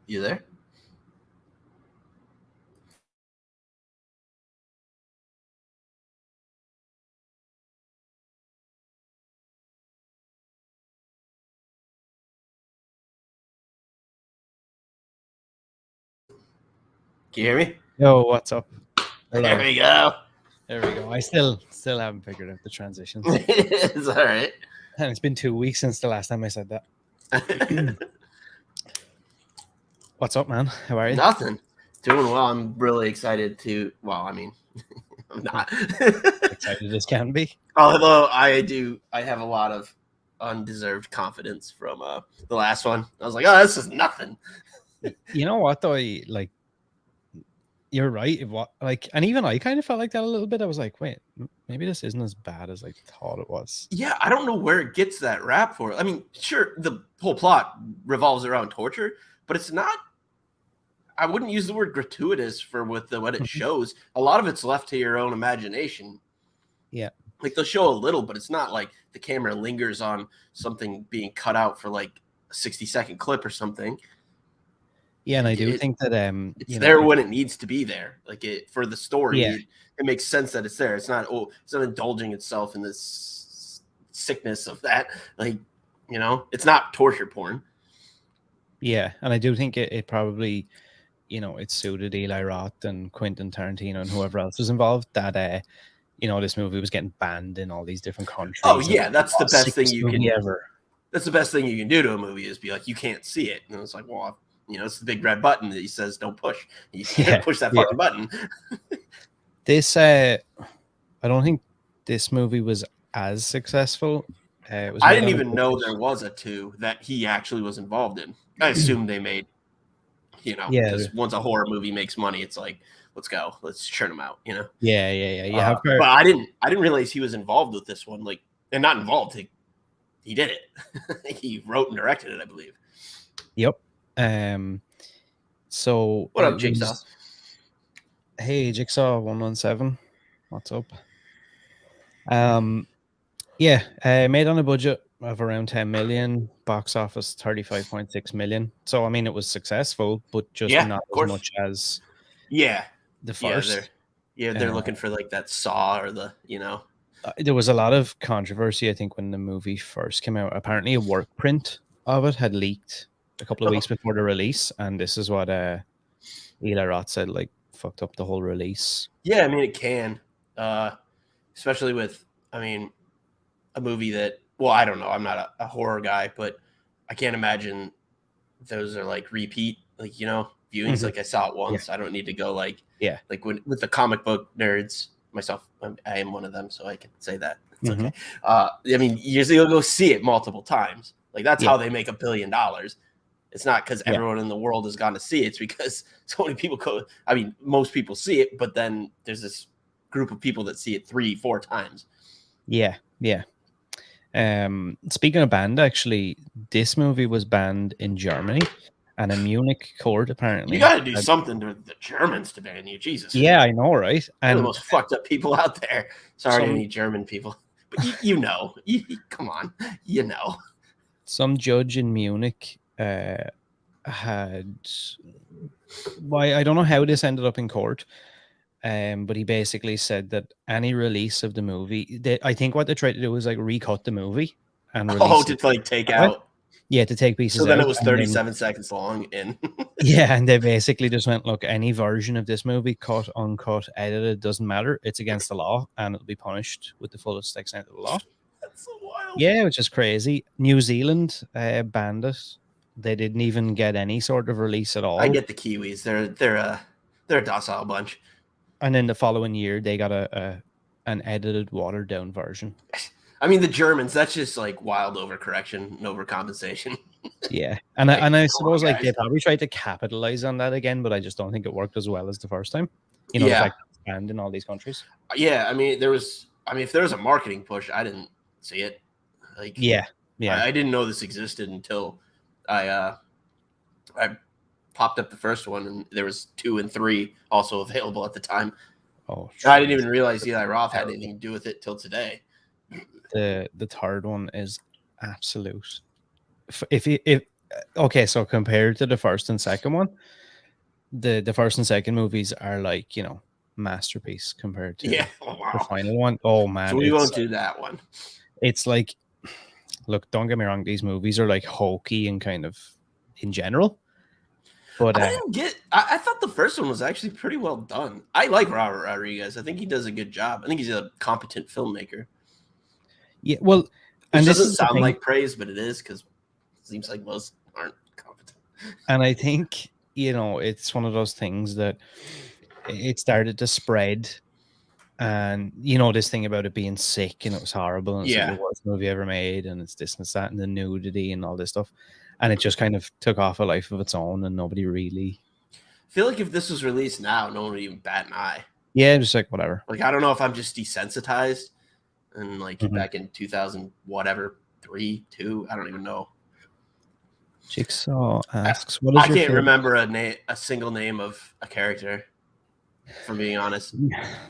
You there? Can you hear me? Yo, what's up? Hello. There we go. There we go. I still haven't figured out the transitions. It's all right. And it's been 2 weeks since the last time I said that. What's up, man? How are you? Nothing. Doing well. I'm really excited to. Well, I mean, I'm not excited as can be. Although I have a lot of undeserved confidence from the last one. I was like, oh, this is nothing. You know what though? You're right. And even I kind of felt like that a little bit. I was like, wait, maybe this isn't as bad as I thought it was. Yeah, I don't know where it gets that rap for. I mean, sure, the whole plot revolves around torture, but it's not. I wouldn't use the word gratuitous for what it shows. A lot of it's left to your own imagination. Yeah. Like they'll show a little, but it's not like the camera lingers on something being cut out for like a 60-second clip or something. Yeah, and I do think that it's there when it needs to be there. Like for the story, yeah. it makes sense that it's there. It's not indulging itself in this sickness of that. Like, it's not torture porn. Yeah, and I do think it probably, it suited Eli Roth and Quentin Tarantino and whoever else was involved that this movie was getting banned in all these different countries. Oh yeah, that's the best thing you can ever. That's the best thing you can do to a movie is be like, you can't see it. And it's like, well, it's the big red button that he says don't push. You can't push that fucking button. This, I don't think this movie was as successful. I didn't even know there was a 2 that he actually was involved in. I assumed they made, because once a horror movie makes money, it's like, let's go, let's churn them out, Yeah. But I didn't realize he was involved with this one, and not involved. He did it. He wrote and directed it, I believe. Yep. So what up, Jigsaw? Hey, Jigsaw 117. What's up? Made on a budget of around 10 million, box office 35.6 million. So I mean, it was successful, but just not as much as the first. They're looking for like that Saw or the there was a lot of controversy, I think, when the movie first came out. Apparently a work print of it had leaked a couple of weeks before the release, and this is what Eli Roth said, like, fucked up the whole release. Yeah, I mean, it can, especially with, a movie that, well, I don't know, I'm not a horror guy, but I can't imagine those are like repeat, like, viewings. Mm-hmm. Like I saw it once. Yeah. I don't need to go like with the comic book nerds. Myself, I am one of them, so I can say that. It's okay. I mean, usually you'll go see it multiple times. Like that's how they make $1 billion. It's not because everyone in the world has gone to see it. It's because so many people go. I mean, most people see it, but then there's this group of people that see it 3-4 times. Yeah. Speaking of banned, actually, this movie was banned in Germany. And a Munich court, apparently. You got to do something to the Germans to ban you, Jesus. Yeah, I know, right? And the most fucked up people out there. Sorry to any German people, but come on, Some judge in Munich had. Why I don't know how this ended up in court, but he basically said that any release of the movie, I think what they tried to do was like recut the movie and release to like take out. Yeah, to take pieces out. So then it was 37 seconds long. And and they basically just went, look, any version of this movie, cut, uncut, edited, doesn't matter. It's against the law, and it'll be punished with the fullest extent of the law. That's so wild. Yeah, which is crazy. New Zealand banned it. They didn't even get any sort of release at all. I get the Kiwis. They're a docile bunch. And then the following year, they got an edited, watered down version. I mean, the Germans, that's just like wild overcorrection and overcompensation. Yeah. And I suppose like they probably tried to capitalize on that again, but I just don't think it worked as well as the first time. The fact that it's banned in all these countries. Yeah. I mean, if there was a marketing push, I didn't see it. Like, yeah. I didn't know this existed until I popped up the first one, and there was 2 and 3 also available at the time. Oh, I didn't even realize Eli Roth had anything to do with it till today. The third one is absolute. If okay, so compared to the first and second one, the first and second movies are like, masterpiece compared to Yeah. Oh, the wow. final one. Oh So man, we won't do that one. it's like, look, don't get me wrong, these movies are like hokey and kind of in general. But I didn't get. I thought the first one was actually pretty well done. I like Robert Rodriguez. I think he does a good job. I think he's a competent filmmaker. yeah, well, Which and this doesn't is the sound thing, like praise, but it is, because it seems like most aren't competent. and I think it's one of those things that it started to spread. And this thing about it being sick and it was horrible and it's like the Yeah. worst movie ever made and it's this and it's that and the nudity and all this stuff. And it just kind of took off a life of its own and nobody really. I feel like if this was released now, no one would even bat an eye. Yeah, just like whatever. Like, I don't know if I'm just desensitized. And like Mhm. back in 2000, whatever, 3, 2, I don't even know. Jigsaw asks, "What is I your can't favorite?" remember a single name of a character, for being honest.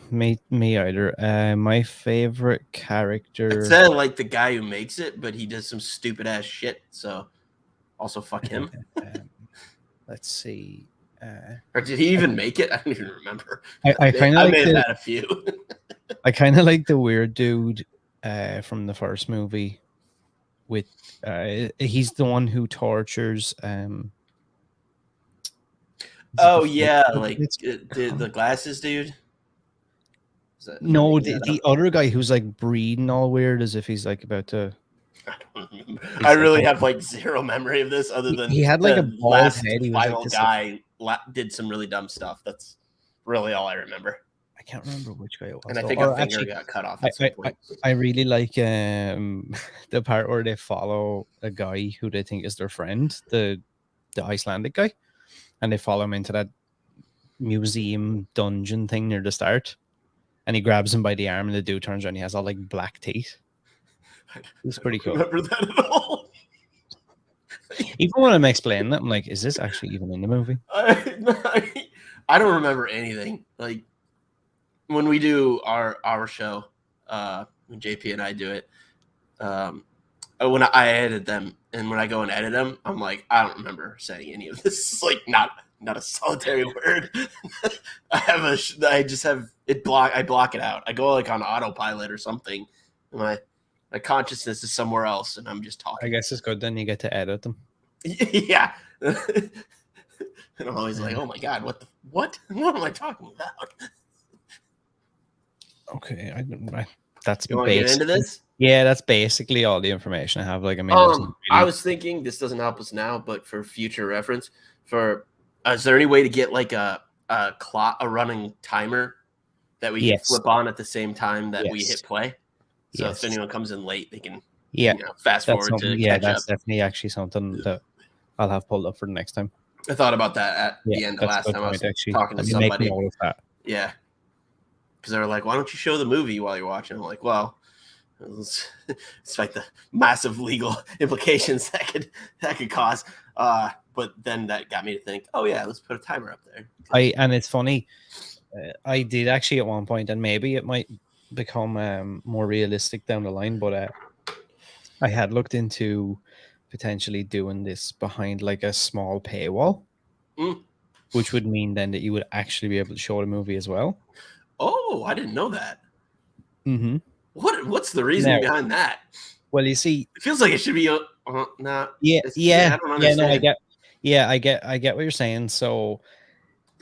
Me either. My favorite character. It said like the guy who makes it, but he does some stupid ass shit. So also fuck him. Let's see. Or did he even make it? I don't even remember. I kind of I like may have the, had a few. I kind of like the weird dude from the first movie. With he's the one who tortures. Oh yeah, like the glasses dude. No, the other guy who's like breathing all weird as if he's like about to. I don't remember. I really have like zero memory of this, other than he had like a the bald last head. He was final like this, guy did some really dumb stuff. That's really all I remember. I can't remember which guy it was. And I think a finger got cut off at some point. I really like the part where they follow a guy who they think is their friend, the Icelandic guy, and they follow him into that museum dungeon thing near the start, and he grabs him by the arm, and the dude turns around, and he has all like black teeth. It's pretty cool. Remember that at all? Even when I'm explaining it, I'm like, is this actually even in the movie? I don't remember anything. Like when we do our show, when JP and I do it, when I edit them, and when I go and edit them, I'm like, I don't remember saying any of this. It's like not a solitary word. I just have it I block it out. I go like on autopilot or something. And my consciousness is somewhere else, and I'm just talking. I guess it's good then you get to edit them. Yeah. And I'm always like, oh my god, what am I talking about? Okay, that's you want to get into this? Yeah, that's basically all the information I have. Like, I mean, really... I was thinking this doesn't help us now, but for future reference, is there any way to get like a running timer that we can flip on at the same time that we hit play? So if anyone comes in late, they can fast forward to catch up. That's definitely actually something that I'll have pulled up for the next time. I thought about that at the end of last time. I was talking to somebody. Yeah. Because they were like, why don't you show the movie while you're watching? I'm like, well, it's like the massive legal implications that could cause. But then that got me to think, oh yeah, let's put a timer up there. And it's funny, I did actually at one point, and maybe it might become more realistic down the line, but I had looked into potentially doing this behind like a small paywall, which would mean then that you would actually be able to show the movie as well. Oh, I didn't know that. Mm-hmm. What's the reason behind that? Well, you see, it feels like it should be I don't understand. I get what you're saying. So,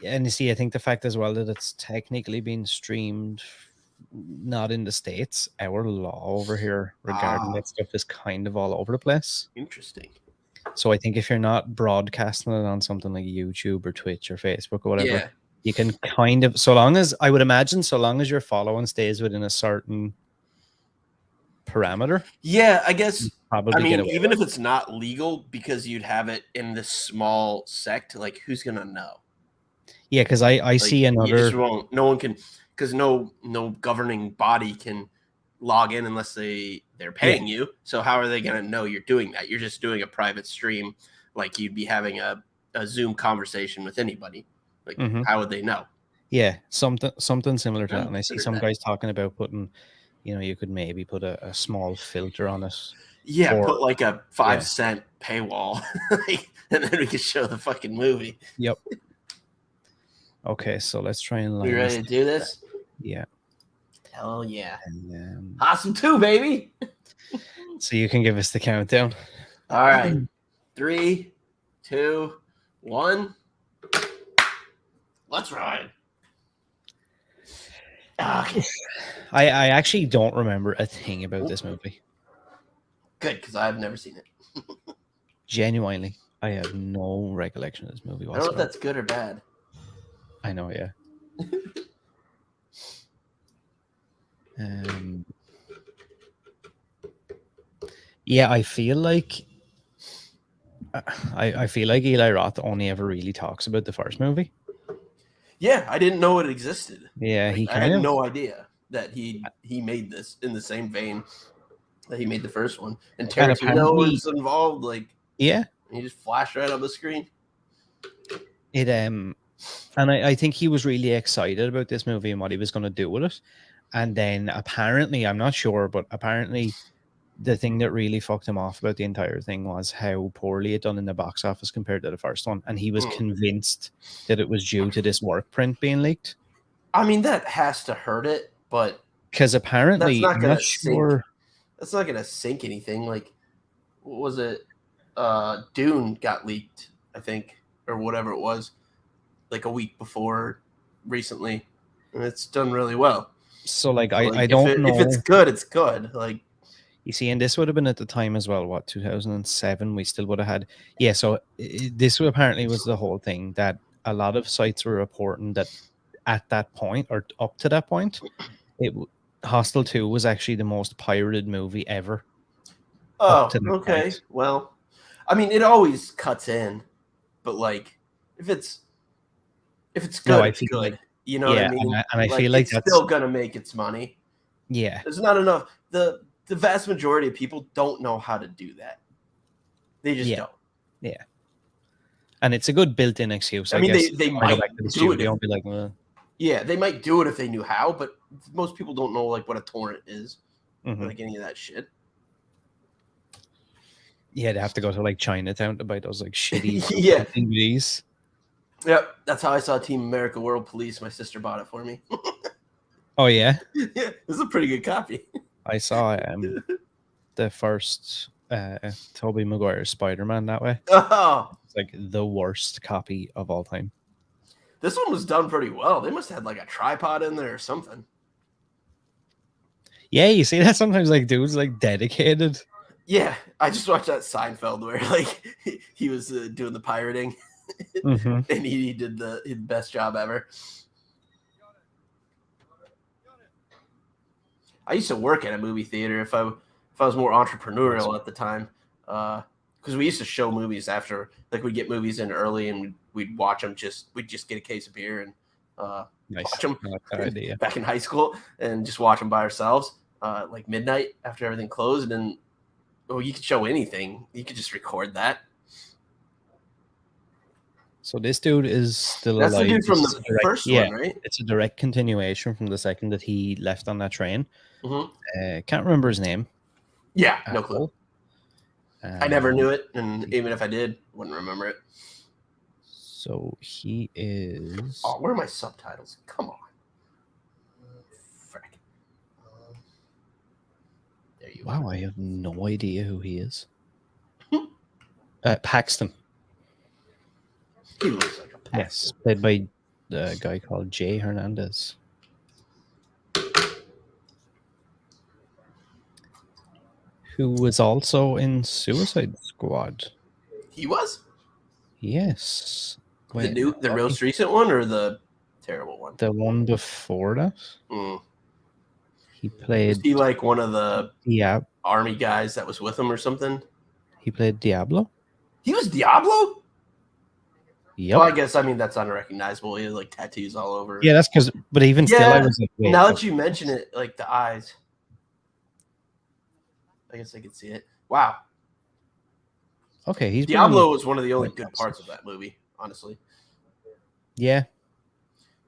and you see, I think the fact as well that it's technically being streamed not in the States, our law over here regarding that stuff is kind of all over the place. Interesting. So I think if you're not broadcasting it on something like YouTube or Twitch or Facebook or whatever, you can kind of, so long as your following stays within a certain parameter. Yeah, I guess. Probably even if it's not legal, because you'd have it in this small sect, like who's gonna know? Yeah, because I see another. No one can, because no governing body can log in unless they're paying you. So how are they gonna know you're doing that? You're just doing a private stream, like you'd be having a Zoom conversation with anybody. Like how would they know? Yeah, something similar to that. And I see some guys talking about putting you could maybe put a small filter on it. Yeah, for, put like a 5-cent paywall, and then we could show the fucking movie. Yep. Okay, so let's try and line We ready to do this? Yeah. Hell yeah. And, Hostel 2, baby. so you can give us the countdown. All right. 3, 2, 1. Let's ride. Okay. I actually don't remember a thing about this movie. Good, because I've never seen it. Genuinely, I have no recollection of this movie whatsoever. I don't know if that's good or bad. I know, yeah. Yeah, I feel like Eli Roth only ever really talks about the first movie. Yeah, I didn't know it existed. Yeah, I had no idea that he made this in the same vein that he made the first one. And Tarantino was involved. Like, yeah, he just flashed right on the screen. It and I think he was really excited about this movie and what he was going to do with it. And then apparently, I'm not sure, but apparently the thing that really fucked him off about the entire thing was how poorly it done in the box office compared to the first one. And he was convinced that it was due to this work print being leaked. I mean, that has to hurt it, but because apparently, that's not going to sink. That's not going to sink anything. Like, what was it? Dune got leaked, I think, or whatever it was, like a week before recently, and it's done really well. So, like, I don't know if it's good. It's good. Like, you see, and this would have been at the time as well. What 2007? We still would have had. Yeah. So this apparently was the whole thing that a lot of sites were reporting that at that point or up to that point, Hostel 2 was actually the most pirated movie ever. Oh, okay. Point. Well, I mean, it always cuts in, but like, if it's good, it's good. Like, you know what I mean? And I feel like it's still gonna make its money. Yeah. There's not enough. The vast majority of people don't know how to do that. They just don't. Yeah. And it's a good built-in excuse. I mean, guess. They might do it. Be like, yeah, they might do it if they knew how, but most people don't know like what a torrent is, like any of that shit. Yeah, they have to go to like Chinatown to buy those like shitty DVDs. Yep, that's how I saw Team America World Police. My sister bought it for me. Oh yeah, yeah, it's a pretty good copy. I saw the first Tobey Maguire Spider-Man that way. Oh, it's like the worst copy of all time. This one was done pretty well. They must have had like a tripod in there or something. Yeah, you see that sometimes like dudes like dedicated. Yeah, I just watched that Seinfeld where like he was doing the pirating, and he did his best job ever. I used to work at a movie theater if I was more entrepreneurial at the time, because we used to show movies after, like we'd get movies in early and we'd watch them. We'd just get a case of beer and watch them back in high school and just watch them by ourselves, like midnight after everything closed. And you could show anything. You could just record that. So this dude is still alive. That's the dude from the first one, right? It's a direct continuation from the second that he left on that train. Mm-hmm. Can't remember his name. Yeah, no clue. I never knew it, and even if I did, wouldn't remember it. So he is... Oh, where are my subtitles? Come on. Frick. There you are. Wow, I have no idea who he is. Paxton. He looks like a Paxton. Yes, played by a guy called Jay Hernandez. Who was also in Suicide Squad. He was? Yes. Wait, the most recent one or the terrible one? The one before that. He played... Was he like one of the army guys that was with him or something? He played Diablo. He was Diablo? Yep. Well, I guess, I mean, that's unrecognizable. He had like tattoos all over. Yeah, that's because... But even still, I was like... Now that you mention it, like the eyes... I guess I could see it. Wow. Okay, Diablo was one of the only good parts of that movie, honestly. Yeah.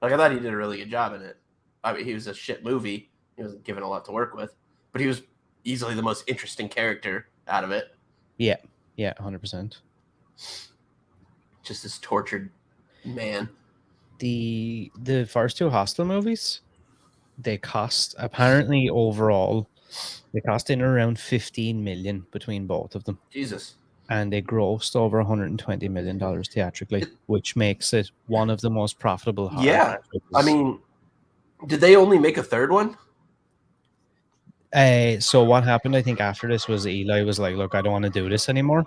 Like, I thought he did a really good job in it. I mean, he was a shit movie, He wasn't given a lot to work with, but he was easily the most interesting character out of it. Yeah, 100%. Just this tortured man. The first two Hostel movies, they cost apparently overall, they cost in around 15 million between both of them. Jesus. And they grossed over $120 million theatrically, which makes it one of the most profitable horror franchises. I mean, did they only make a third one? So what happened, I think, after this was Eli was like, look, I don't want to do this anymore.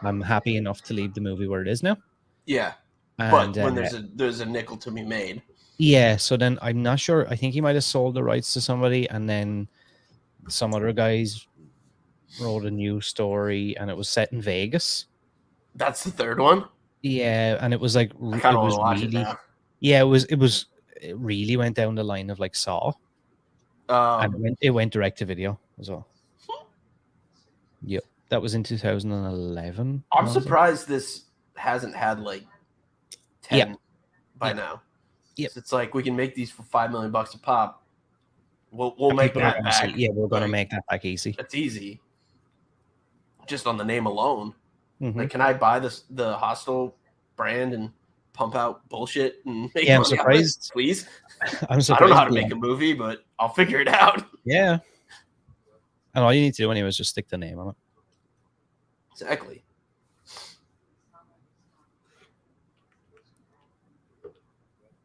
I'm happy enough to leave the movie where it is now. Yeah. And, but when there's a nickel to be made. Yeah, so then I'm not sure. I think he might have sold the rights to somebody, and then some other guys wrote a new story, and it was set in Vegas. That's the third one? Yeah, and it was like I kind of want to watch it now. Yeah, it really went down the line of like Saw. And it went direct to video as well. Yep. That was in 2011. I'm surprised this hasn't had like 10 by now. Yep. It's like we can make these for $5 million a pop. We'll make that back. Yeah, we're gonna make that back easy. That's easy. Just on the name alone. Mm-hmm. Like, can I buy the Hostel brand and pump out bullshit and make I'm money surprised. Out of it, please. I'm surprised. I don't know how to make a movie, but I'll figure it out. Yeah. And all you need to do anyway is just stick the name on it. Exactly.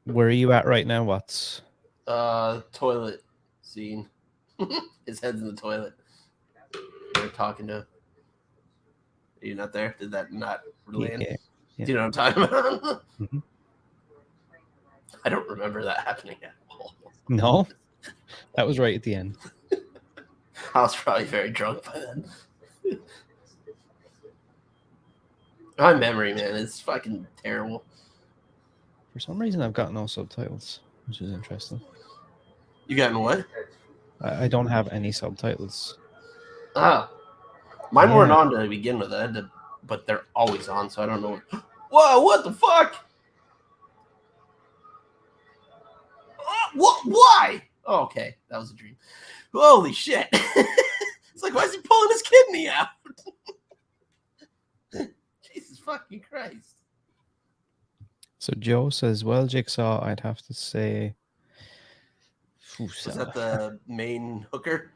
Where are you at right now? What's toilet scene? His head's in the toilet. They're talking to. Are you not there? Did that not land? Yeah. Do you know what I'm talking about? Mm-hmm. I don't remember that happening at all. No, that was right at the end. I was probably very drunk by then. My memory, man, is fucking terrible. For some reason, I've got no subtitles, which is interesting. You gotten what? I don't have any subtitles. Ah, mine weren't on to begin with. But they're always on, so I don't know. Whoa! What the fuck? What? Why? Oh, okay, that was a dream. Holy shit! It's like, why is he pulling his kidney out? Jesus fucking Christ! So Joe says, well, Jigsaw, I'd have to say... Was that the main hooker?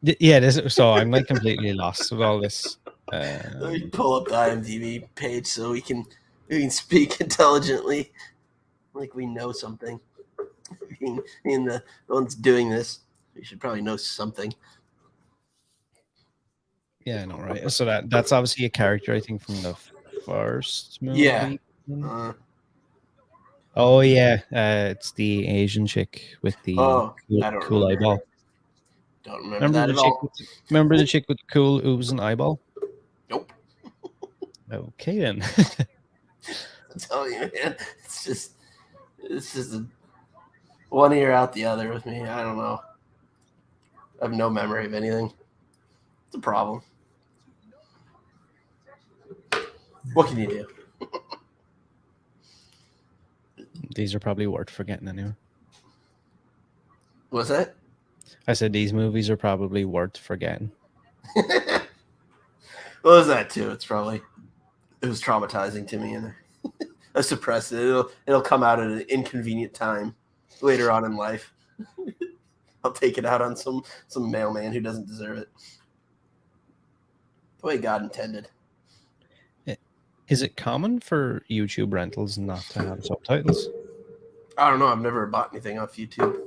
Yeah, so I'm like completely lost with all this. Let me pull up the IMDb page so we can speak intelligently, like we know something. Being the ones doing this, we should probably know something. Yeah, I know, right? So that's obviously a character, I think, from the first movie. Yeah. Oh yeah, it's the Asian chick with the cool eyeball. Don't remember that at all. Remember the chick with the cool oozing eyeball? Nope. Okay then. I'm telling you, man, it's just a one ear out the other with me. I don't know. I have no memory of anything. It's a problem. What can you do? These are probably worth forgetting anyway. What's that? I said these movies are probably worth forgetting. Well, there's that too. It was traumatizing to me, and I suppressed it. It'll come out at an inconvenient time later on in life. I'll take it out on some mailman who doesn't deserve it. The way God intended. Is it common for YouTube rentals not to have subtitles? I don't know. I've never bought anything off YouTube.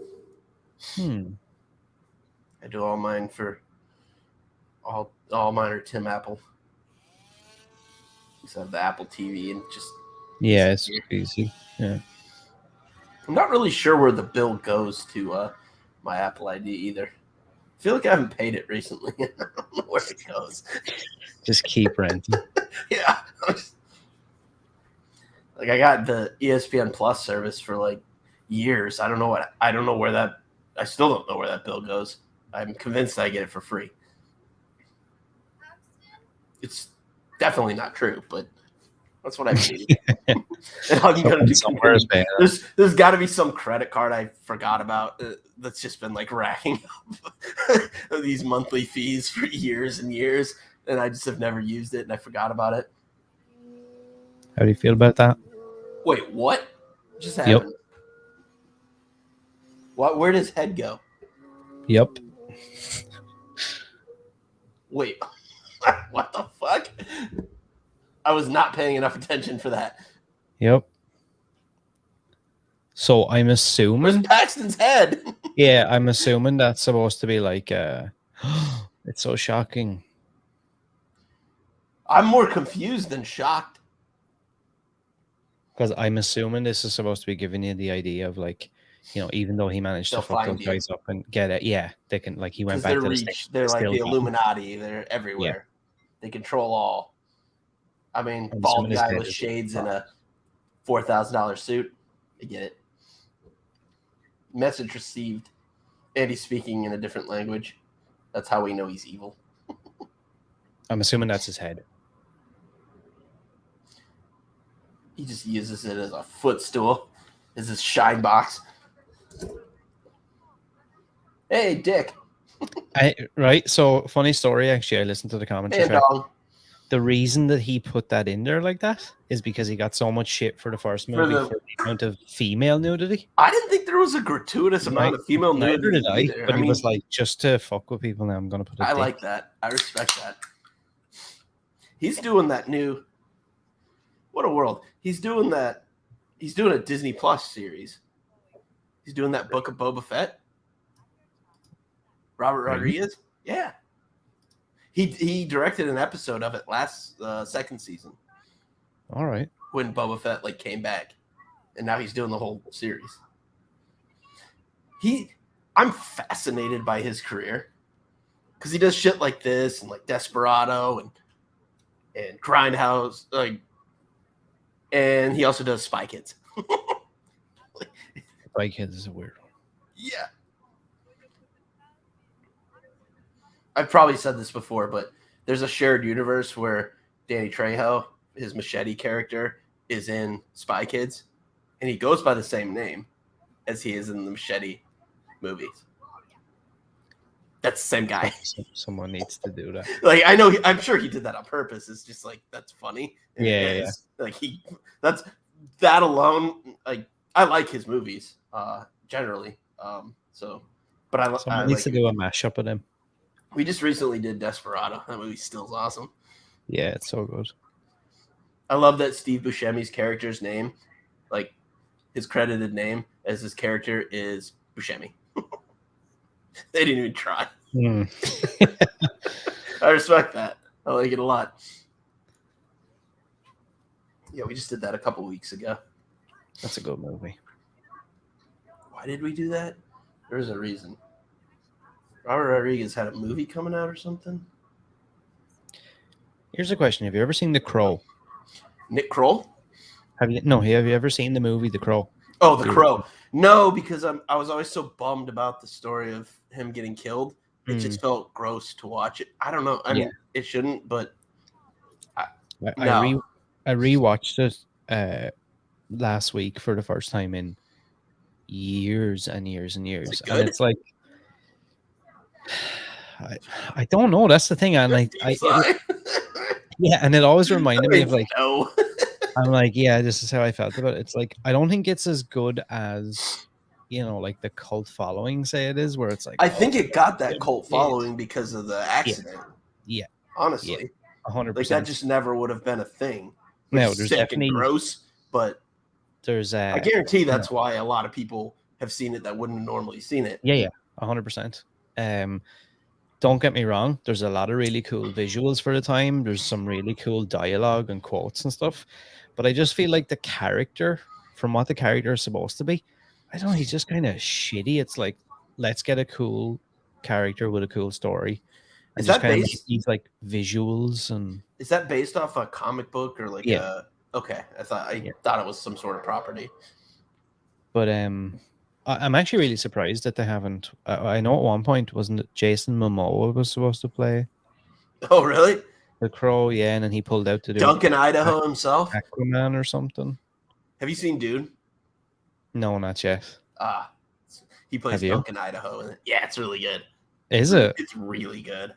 I do all mine all mine are Tim Apple. Just have the Apple TV and just it's easy. Yeah. I'm not really sure where the bill goes to my Apple ID either. I feel like I haven't paid it recently. I don't know where it goes. Just keep renting. Yeah. Like I got the ESPN Plus service for like years. I still don't know where that bill goes. I'm convinced I get it for free. It's definitely not true, but That's what I need. And I'm going to continue. There's got to be some credit card I forgot about that's just been like racking up these monthly fees for years and years, and I just have never used it, and I forgot about it. How do you feel about that? Wait, what just happened? What? Where does head go? Yep. Wait, what the fuck? I was not paying enough attention for that. Yep. So I'm assuming. Where's Paxton's head? Yeah, I'm assuming that's supposed to be like, it's so shocking. I'm more confused than shocked. Because I'm assuming this is supposed to be giving you the idea of like, you know, even though he managed to fuck those guys up and get it, yeah, they can, like, he went back to the station. They're like the Illuminati. They're everywhere. Yeah. They control all. I mean, bald guy with shades in a $4,000 suit. I get it. Message received. And he's speaking in a different language. That's how we know he's evil. I'm assuming that's his head. He just uses it as a footstool. As his shine box. Hey, Dick. Right. So, funny story, actually. I listened to the commentary. Hey, dog. The reason that he put that in there like that is because he got so much shit for the first movie for the amount of female nudity. I didn't think there was a gratuitous amount of female nudity. Neither did I. But he was like, just to fuck with people now, I'm going to put it. I like that. I respect that. He's doing that new... What a world. He's doing that... He's doing a Disney Plus series. He's doing that Book of Boba Fett. Robert Rodriguez. Yeah. He directed an episode of it last second season. All right. When Boba Fett like came back, and now he's doing the whole series. I'm fascinated by his career because he does shit like this and like Desperado and Grindhouse, like, and he also does Spy Kids. Spy Kids is a weird one. Yeah. I've probably said this before, but there's a shared universe where Danny Trejo, his Machete character, is in Spy Kids, and he goes by the same name as he is in the Machete movies. That's the same guy. Someone needs to do that. Like, I know, I'm sure he did that on purpose. It's just like, that's funny. Yeah. Like that alone. Like, I like his movies generally. But someone needs to do a mashup of them. We just recently did Desperado. That movie still is awesome. Yeah, it's so good. I love that Steve Buscemi's character's name, like his credited name as his character is Buscemi. They didn't even try. I respect that. I like it a lot. Yeah, we just did that a couple weeks ago. That's a good movie. Why did we do that? There's a reason. Robert Rodriguez had a movie coming out or something? Here's a question. Have you ever seen The Crow? Nick Kroll? Have you ever seen the movie The Crow? Oh, The Crow. No, because I was always so bummed about the story of him getting killed. It just felt gross to watch it. I don't know. I mean, it shouldn't, but I rewatched it last week for the first time in years and years and years. And it's like, I don't know. That's the thing. And and it always reminded me of like, I'm like, yeah, this is how I felt about it. It's like, I don't think it's as good as, you know, like the cult following say it is, where it's like, I think it got that cult following because of the accident. Yeah. Honestly. 100%. Like, that just never would have been a thing. No, there's definitely gross, but there's I guarantee that's why a lot of people have seen it that wouldn't have normally seen it. Yeah, 100%. Don't get me wrong, there's a lot of really cool visuals for the time. There's some really cool dialogue and quotes and stuff. But I just feel like the character, from what the character is supposed to be, I don't know, he's just kind of shitty. It's like, let's get a cool character with a cool story. Is that based? These like visuals and. Is that based off a comic book or like a? Okay, I thought it was some sort of property. But I'm actually really surprised that they haven't. I know at one point wasn't it Jason Momoa was supposed to play? Oh really? The Crow, yeah, and then he pulled out to do Duncan Idaho himself. Aquaman or something. Have you seen Dude? No, not yet. He plays Have you? Duncan Idaho. And yeah, it's really good. Is it? It's really good.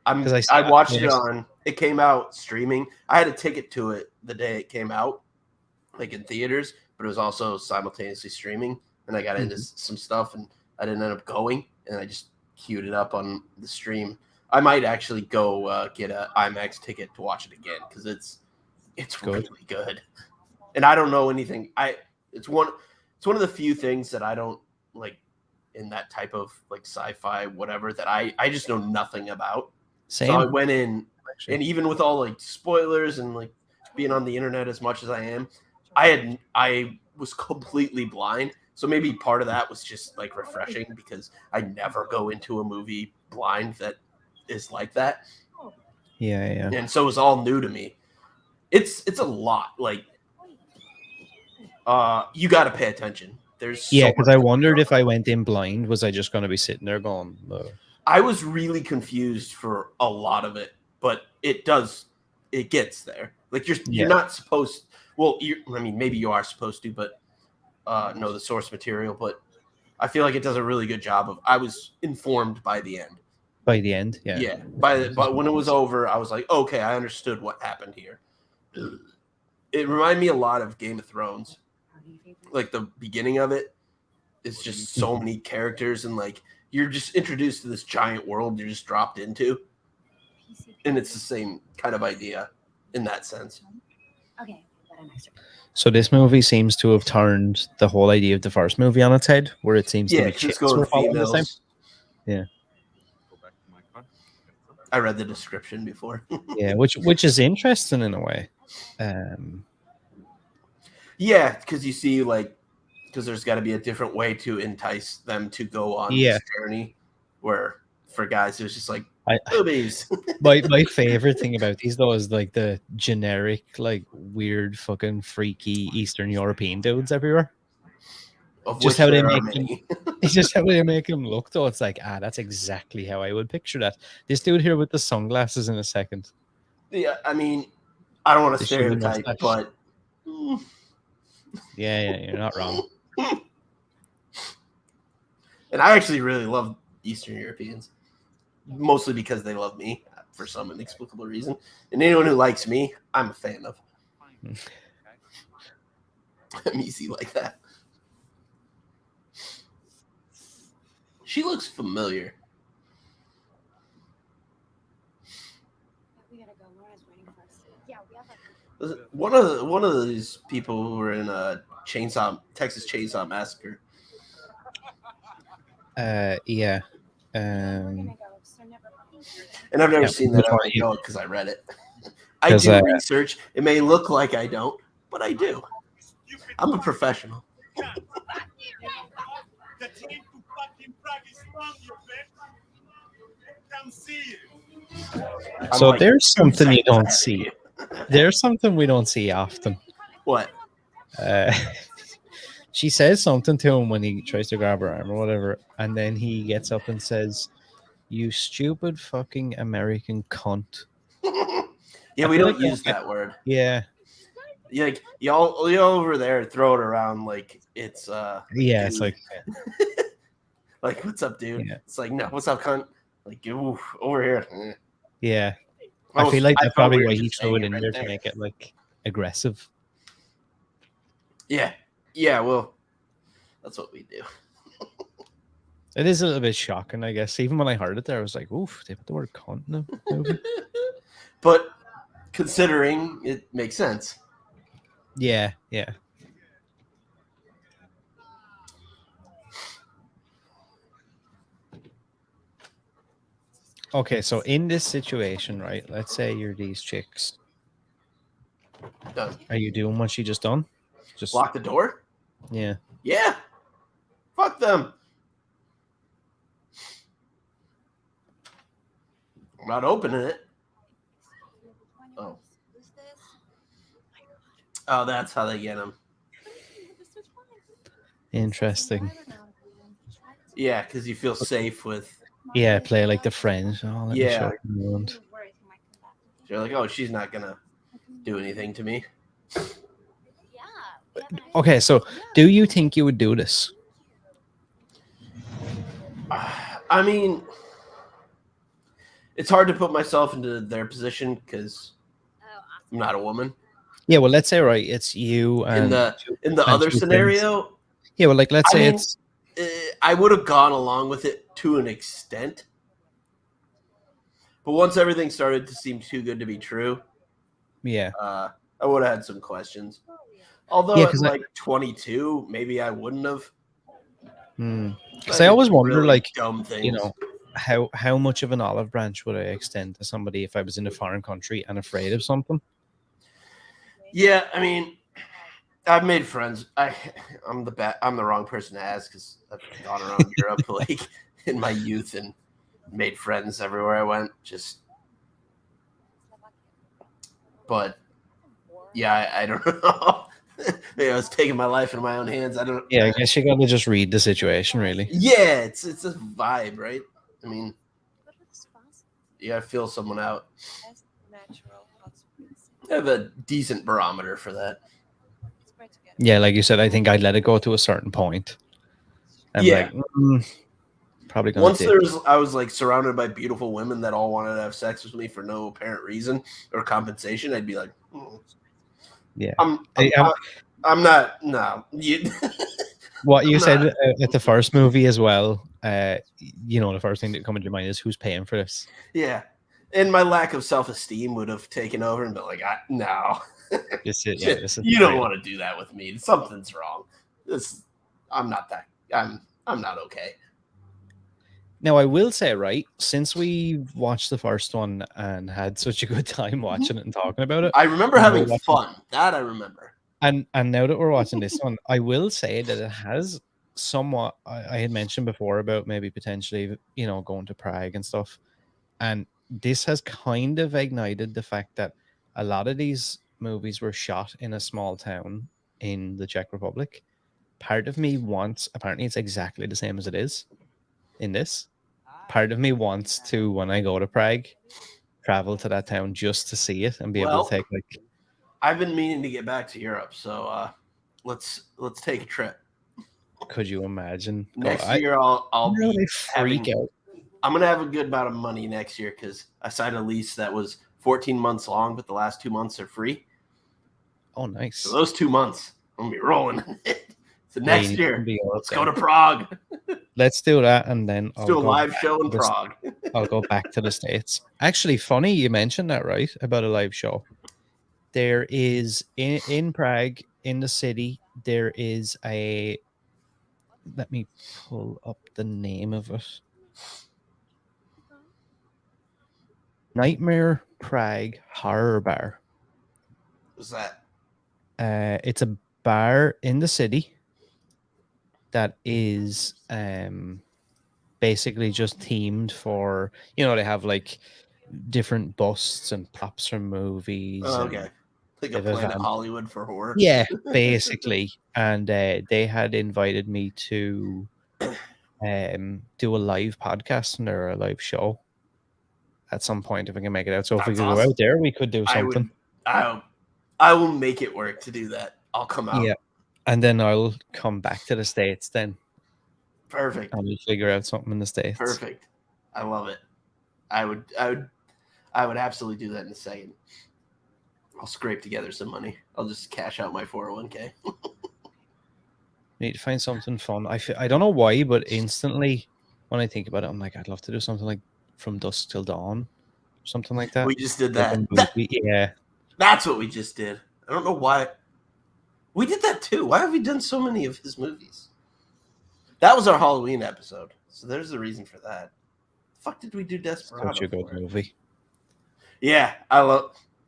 I watched it on. It came out streaming. I had a ticket to it the day it came out, like in theaters, but it was also simultaneously streaming. And I got into some stuff, and I didn't end up going, and I just queued it up on the stream. I might actually go get an IMAX ticket to watch it again because it's really good. And I don't know anything. It's one of the few things that I don't like in that type of like sci-fi whatever that I just know nothing about. Same. So I went in, and even with all like spoilers and like being on the internet as much as I am, I was completely blind. So maybe part of that was just like refreshing because I never go into a movie blind that is like that. Yeah. And so it was all new to me. It's a lot. Like you got to pay attention. There's because I wondered if I went in blind, was I just going to be sitting there going? I was really confused for a lot of it, but it gets there. Like you're not supposed. Well, maybe you are supposed to, but know the source material. But I feel like it does a really good job of. I was informed by the end. By the end, yeah. Yeah. But when it was over, I was like, okay, I understood what happened here. It reminded me a lot of Game of Thrones. Like the beginning of it is just so many characters, and like you're just introduced to this giant world you're just dropped into, and it's the same kind of idea in that sense. Okay. So this movie seems to have turned the whole idea of the first movie on its head, where it seems to be chicks were following the same. Yeah. I read the description before. Yeah, which is interesting in a way. Yeah, because you see, because there's got to be a different way to entice them to go on this journey. Where for guys, it was just like boobies. my favorite thing about these though is like the generic, like weird, fucking freaky Eastern European dudes everywhere. Just how they make them. It's just how they make them look, though. It's like, that's exactly how I would picture that. This dude here with the sunglasses in a second. Yeah, I mean, I don't want to stereotype, but yeah, you're not wrong. And I actually really love Eastern Europeans, mostly because they love me for some inexplicable reason. And anyone who likes me, I'm a fan of. I'm easy like that. She looks familiar. We gotta go. Laura's waiting for us. Yeah, we have One of these people who were in a Texas Chainsaw Massacre. Yeah. And I've never seen that. I know it because I read it. I do research. It may look like I don't, but I do. I'm a professional. So there's something you don't see. There's something we don't see often. What? She says something to him when he tries to grab her arm or whatever, and then he gets up and says, "You stupid fucking American cunt." Yeah, we don't use that word. Yeah. Like y'all over there throw it around like it's yeah, it's like like what's up, dude? Yeah. It's like, no, what's up, cunt? Like, ooh, over here. Yeah. I feel like that's probably why he threw it in there to make it like aggressive. Yeah. Yeah, well, that's what we do. It is a little bit shocking, I guess. Even when I heard it there, I was like, oof, they put the word cunt in the movie. But considering it makes sense. Yeah. Okay, so in this situation, right, let's say you're these chicks. Done. Are you doing what she just done? Just lock the door? Yeah. Yeah. Fuck them. I'm not opening it. Oh, that's how they get them. Interesting. Yeah, because you feel safe with. Yeah, play like the friends. Oh, yeah. You're like, oh, she's not gonna do anything to me. Yeah. we haven't Okay, so do you think you would do this? I mean, it's hard to put myself into their position because I'm not a woman. Yeah, well, let's say it's you and in the other scenario. Yeah, well, like let's say it's. I would have gone along with it to an extent, but once everything started to seem too good to be true, yeah, I would have had some questions. Although at like 22, maybe I wouldn't have. Because I always wonder, really like, dumb things. you know, how much of an olive branch would I extend to somebody if I was in a foreign country and afraid of something? Yeah, I mean, I've made friends. I'm the wrong person to ask because I've gone around Europe like in my youth and made friends everywhere I went. But yeah, I don't know. Maybe I was taking my life in my own hands. I don't. Yeah, I guess you got to just read the situation, really. Yeah, it's a vibe, right? I mean, you gotta feel someone out. I have a decent barometer for that. Yeah, like you said, I think I'd let it go to a certain point. And yeah, probably gonna. Once I was like surrounded by beautiful women that all wanted to have sex with me for no apparent reason or compensation. I'd be like, yeah, I'm not. No, what you said at the first movie as well. You know, the first thing that comes to your mind is who's paying for this. Yeah, and my lack of self-esteem would have taken over and been like, no. This is you don't want to do that with me. Something's wrong. I'm not that. I'm not okay. Now, I will say, right, since we watched the first one and had such a good time watching it and talking about it, I remember having fun. That I remember. And now that we're watching this one, I will say that it has somewhat. I had mentioned before about maybe potentially, you know, going to Prague and stuff, and this has kind of ignited the fact that a lot of these movies were shot in a small town in the Czech Republic. Part of me wants, apparently it's exactly the same as it is in this. Part of me wants to, when I go to Prague, travel to that town just to see it and be able to take like. I've been meaning to get back to Europe, so let's take a trip. Could you imagine? Next year I'll really freak out. I'm gonna have a good amount of money next year because I signed a lease that was 14 months long, but the last 2 months are free. Oh, nice. So those 2 months, I'm gonna be rolling. So next year, let's go to Prague. Let's do that, and then let's do a live show in Prague. I'll go back to the States. Actually, funny you mentioned that, right? About a live show. There is in Prague, in the city, there is a. Let me pull up the name of it. Nightmare Prague Horror Bar. What's that? It's a bar in the city that is basically just themed for, you know, they have like different busts and props from movies. Oh, okay. Like a Planet Hollywood for horror. Yeah, basically. And they had invited me to do a live podcast or a live show at some point if I can make it out. So if we could go out there, we could do something. I will make it work to do that. I'll come out. Yeah. And then I'll come back to the States then. Perfect. And we'll figure out something in the States. Perfect. I love it. I would absolutely do that in a second. I'll scrape together some money. I'll just cash out my 401k. Need to find something fun. I don't know why, but instantly when I think about it, I'm like, I'd love to do something like From Dusk Till Dawn, something like that. We just did that. Yeah, that's what we just did. I don't know why. We did that too. Why have we done so many of his movies? That was our Halloween episode, so there's a reason for that. The fuck did we do Desperado? Such a good movie. Yeah,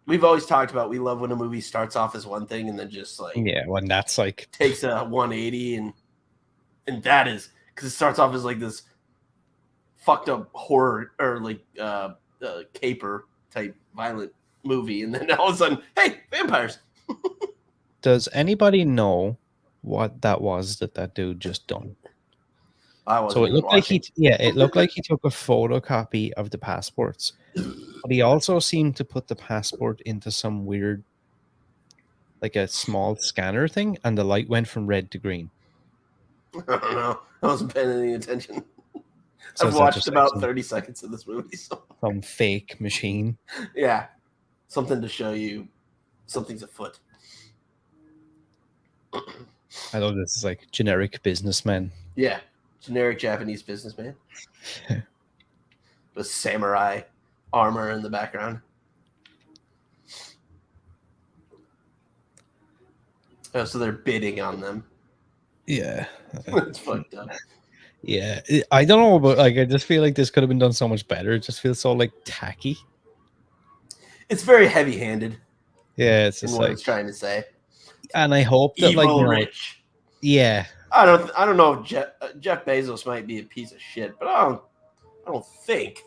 we've always talked about we love when a movie starts off as one thing and then just like when that's like takes a 180 and that is because it starts off as like this fucked up horror or like caper type violent movie and then all of a sudden, hey, vampires. Does anybody know what that was that dude just done? I wasn't So it even looked like watching. it looked like he took a photocopy of the passports, but he also seemed to put the passport into some weird, like a small scanner thing, and the light went from red to green. I don't know. I wasn't paying any attention. So I've is that watched just like about some, 30 seconds of this movie. So some fake machine? yeah, something to show you something's afoot. I know this is like generic businessmen. Yeah, generic Japanese businessman with samurai armor in the background. Oh, so they're bidding on them. Yeah. It's fucked up. Yeah. I don't know, but like I just feel like this could have been done so much better. It just feels so like tacky. It's very heavy-handed Yeah, it's in just what like, it's trying to say. and I hope that like Evil you know, rich. yeah. I don't know if Jeff Bezos might be a piece of shit, but I don't think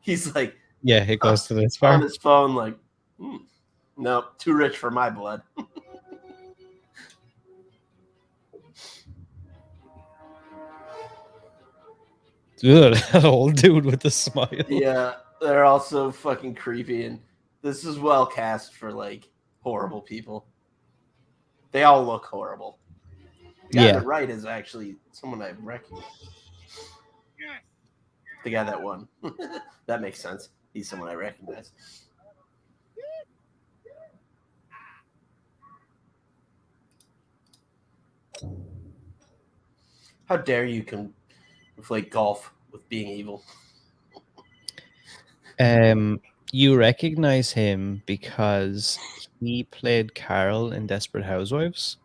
he's like Yeah, it goes to this on far. his phone like, no, too rich for my blood. Dude, that old dude with the smile. Yeah, they're all so fucking creepy, and this is well cast for like horrible people. They all look horrible. The guy on the right is actually someone I recognize. The guy that won. That makes sense. He's someone I recognize. How dare you conflate golf with being evil? You recognize him because he played Carl in Desperate Housewives.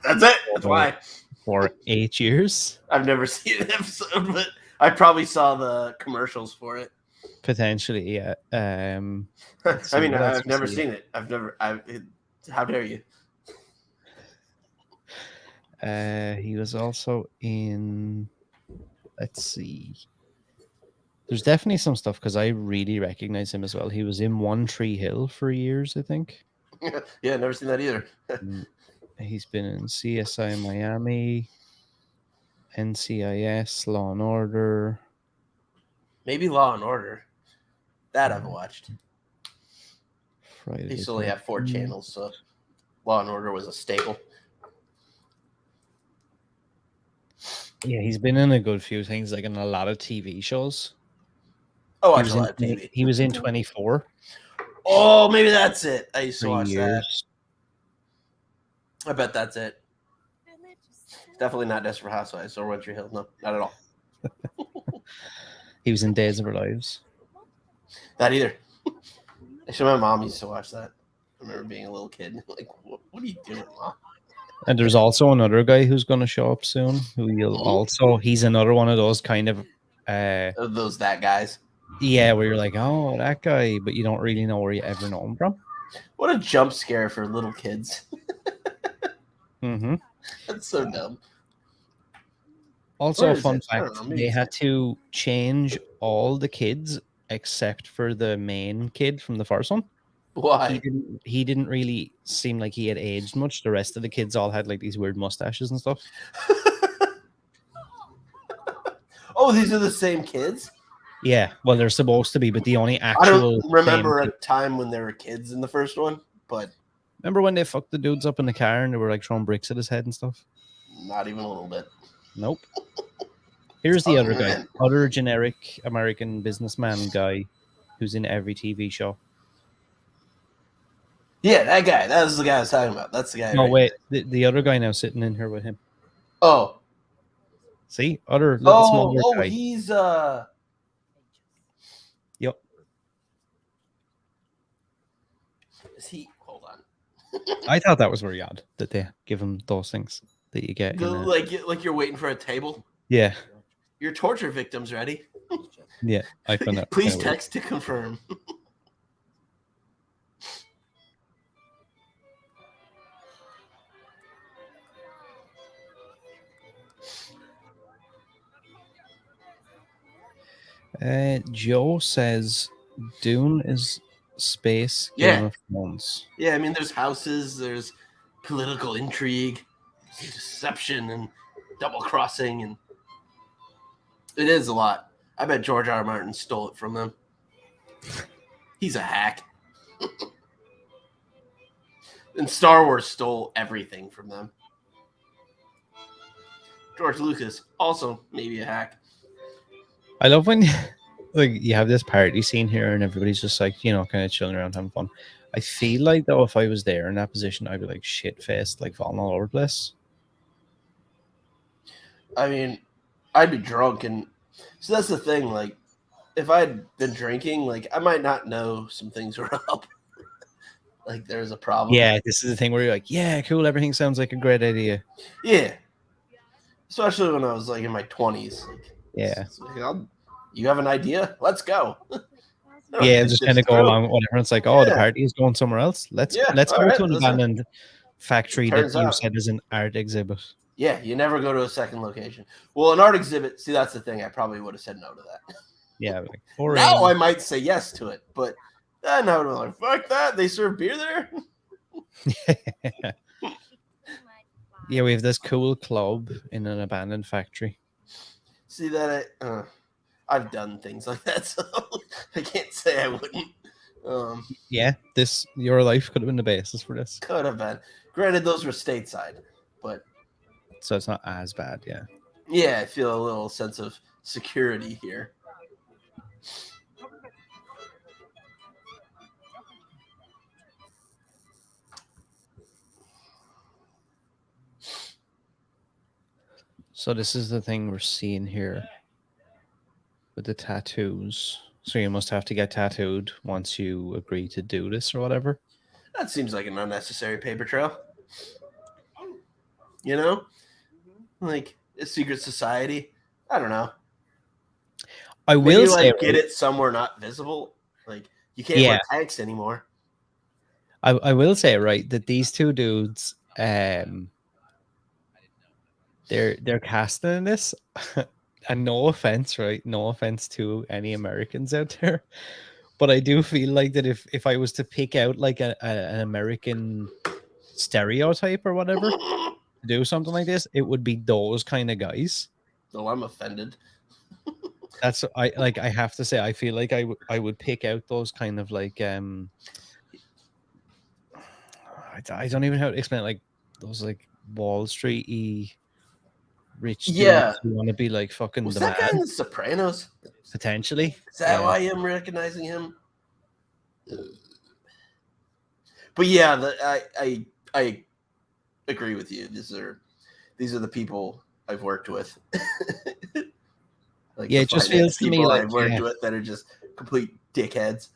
That's it. That's why. For 8 years. I've never seen an episode, but I probably saw the commercials for it. Potentially, yeah. I mean, I've never seen it. How dare you? He was also in. Let's see. There's definitely some stuff because I really recognize him as well. He was in One Tree Hill for years, I think. Yeah, never seen that either. He's been in CSI Miami, NCIS, Law and Order. Maybe Law and Order. That I've watched. Friday. They used to only have 4 channels, so Law and Order was a staple. Yeah, he's been in a good few things, like in a lot of TV shows. Oh, I watch a lot of TV. He was in 24. Oh, maybe that's it. I used to 3 watch years. that. I bet that's it. Definitely not Desperate Housewives or One Tree Hill. No, not at all. He was in Days of Our Lives. Not either. Actually, my mom used to watch that. I remember being a little kid. Like, what are you doing, Mom? And there's also another guy who's going to show up soon. He's another one of those kind of that guys. Yeah, where you're like, oh, that guy, but you don't really know where you ever know him from. What a jump scare for little kids. Mm-hmm. That's so dumb. Also, a fun fact, they had to change all the kids except for the main kid from the first one. Why? He didn't really seem like he had aged much. The rest of the kids all had like these weird mustaches and stuff. Oh, these are the same kids? Yeah, well, they're supposed to be, but the only actual... I don't remember a time when there were kids in the first one, but... Remember when they fucked the dudes up in the car and they were like throwing bricks at his head and stuff? Not even a little bit. Nope. Here's the other guy. Other generic American businessman guy who's in every TV show. Yeah, that guy. That was the guy I was talking about. That's the guy. No, wait. The other guy now sitting in here with him. Oh. See? Other little smaller guy. He's Yep. Is he? Hold on. I thought that was very odd that they give him those things that you get. Like you're waiting for a table? Yeah. Your torture victim's ready. Yeah, I found that. Please text to confirm. Joe says Dune is space Game of Thrones. Yeah, I mean, there's houses, there's political intrigue, there's deception, and double crossing, and it is a lot. I bet George R. R. Martin stole it from them. He's a hack. And Star Wars stole everything from them. George Lucas, also maybe a hack. I love when like you have this party scene here and everybody's just like, kind of chilling around having fun. I feel like though if I was there in that position, I'd be like shit faced, like falling all over the place. I mean, I'd be drunk, and so that's the thing. Like, if I'd been drinking, like I might not know some things were up. Like there's a problem. Yeah, this is the thing where you're like, yeah, cool, everything sounds like a great idea. Yeah. Especially when I was like in my 20s. Like, yeah. You have an idea? Let's go. Yeah, just kind of go along with whatever. It's like, the party is going somewhere else. Let's go to an abandoned factory that you said is an art exhibit. Yeah, you never go to a second location. Well, an art exhibit, see, that's the thing. I probably would have said no to that. Yeah. Like, now I might say yes to it, but now I'm like, fuck that. They serve beer there? Yeah, we have this cool club in an abandoned factory. See that I've done things like that, so I can't say I wouldn't. Yeah, your life could have been the basis for this. Could have been. Granted, those were stateside, but so it's not as bad. Yeah. Yeah, I feel a little sense of security here. So this is the thing we're seeing here with the tattoos. So you must have to get tattooed once you agree to do this or whatever. That seems like an unnecessary paper trail. You know? Like a secret society. I don't know. I will say, get it somewhere not visible. Like you can't wear tanks anymore. I will say, right, that these two dudes, they're casting in this, and no offense, right? No offense to any Americans out there, but I do feel like that if I was to pick out like an American stereotype or whatever to do something like this, it would be those kind of guys. Oh, I'm offended. That's I have to say, I feel like I would pick out those kind of like I don't even know how to explain it, like those like Wall Street-y rich dudes who want to be like fucking was the that man. Guy in The Sopranos? Potentially. Is that why I'm recognizing him? But yeah, I agree with you. These are the people I've worked with. Like it just feels to me like I've worked with that are just complete dickheads.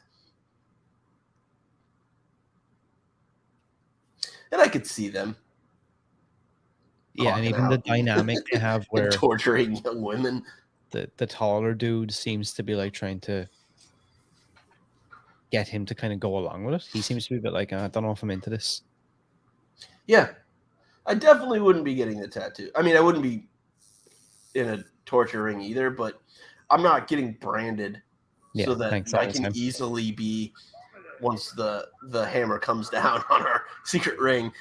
And I could see them. Yeah, and even the dynamic they have where torturing young women. The taller dude seems to be like trying to get him to kind of go along with it. He seems to be a bit like, I don't know if I'm into this. Yeah. I definitely wouldn't be getting the tattoo. I mean, I wouldn't be in a torture ring either, but I'm not getting branded so that I can easily be once the hammer comes down on our secret ring.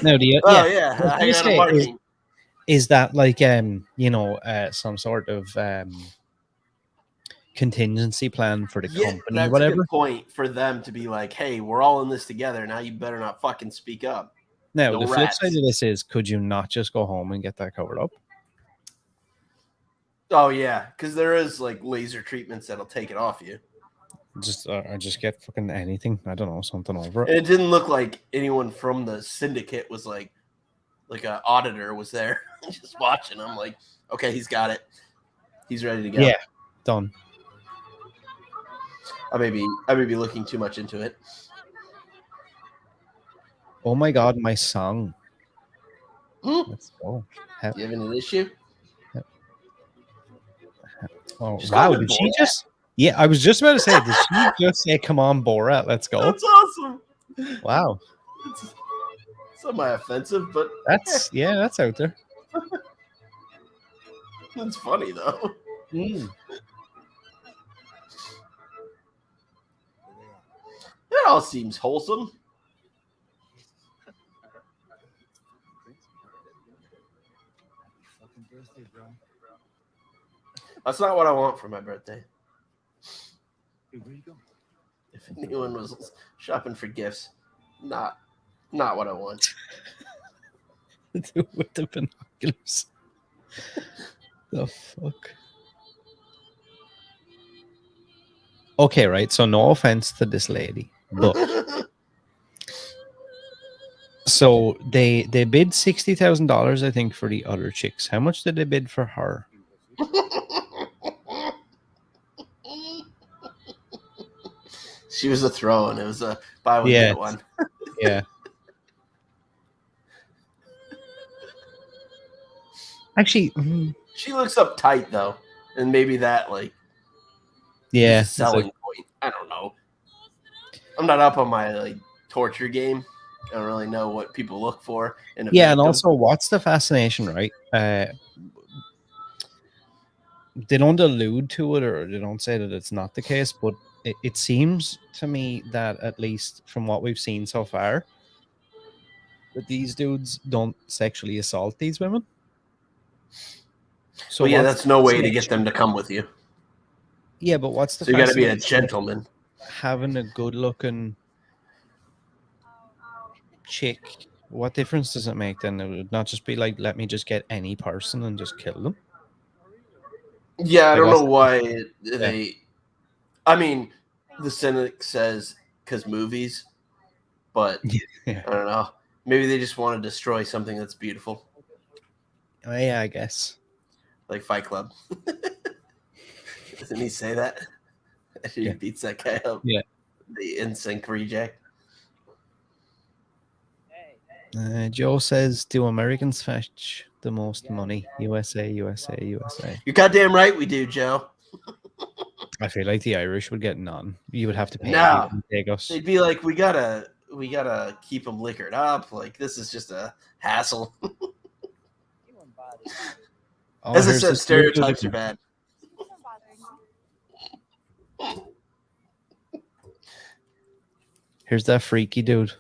No, I got a marking. Is that like some sort of contingency plan for the company? That's whatever. A good point for them to be like, hey, we're all in this together. Now you better not fucking speak up. Now the flip side of this is, could you not just go home and get that covered up? Oh yeah, because there is like laser treatments that'll take it off you. Just get fucking anything. I don't know, something over it. And it didn't look like anyone from the syndicate was like an auditor was there just watching. I'm like, okay, he's got it. He's ready to go. Yeah, done. I may be looking too much into it. Oh my god, my song. Let's go. Do you have an issue? Oh, wow. Did she just? Yeah, I was just about to say, did she just say, come on, Borat, let's go? That's awesome. Wow. It's semi-offensive, but... That's out there. It's funny, though. It all seems wholesome. That's not what I want for my birthday. Hey, where you going? If anyone was shopping for gifts, not what I want. With the binoculars. The fuck? Okay, right. So no offense to this lady, but so they bid $60,000, I think, for the other chicks. How much did they bid for her? She was a throw, and it was a buy one get one. Yeah. Actually, She looks uptight though, and maybe that is a selling point. I don't know. I'm not up on my torture game. I don't really know what people look for in a victim. And also, what's the fascination, right? They don't allude to it, or they don't say that it's not the case, but it seems to me that, at least from what we've seen so far, that these dudes don't sexually assault these women. So well, yeah, that's no way to get them to come with you. Yeah, but what's the so you got to be a gentleman. Having a good-looking chick, what difference does it make then? It would not just be like, let me just get any person and just kill them. Yeah, I don't know why they. I mean, the cynic says because movies, but I don't know. Maybe they just want to destroy something that's beautiful. Oh, yeah, I guess. Like Fight Club. Doesn't he say that? He beats that guy up. Yeah. The NSYNC reject. Joe says, do Americans fetch the most money? USA, USA, USA. You're goddamn right we do, Joe. I feel like the Irish would get none. You would have to pay no. to take us. They'd be like, we gotta keep them liquored up. Like, this is just a hassle. As I said, stereotypes are bad. Here's that freaky dude.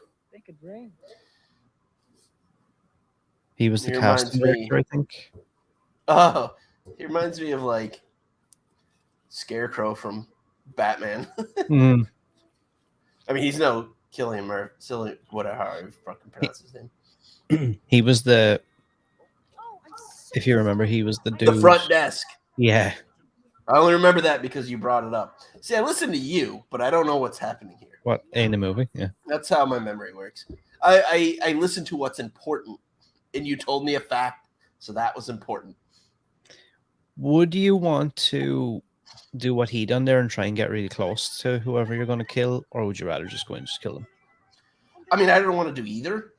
He was the casting director, I think. Oh, he reminds me of like Scarecrow from Batman. I mean, he's no Killian or silly whatever how I fucking pronounce his name. He was the. If you remember, he was the dude. The front desk. Yeah. I only remember that because you brought it up. See, I listen to you, but I don't know what's happening here. What, in the movie? Yeah. That's how my memory works. I listen to what's important, and you told me a fact, so that was important. Would you want to do what he done there and try and get really close to whoever you're going to kill, or would you rather just go and just kill them? I mean, I don't want to do either.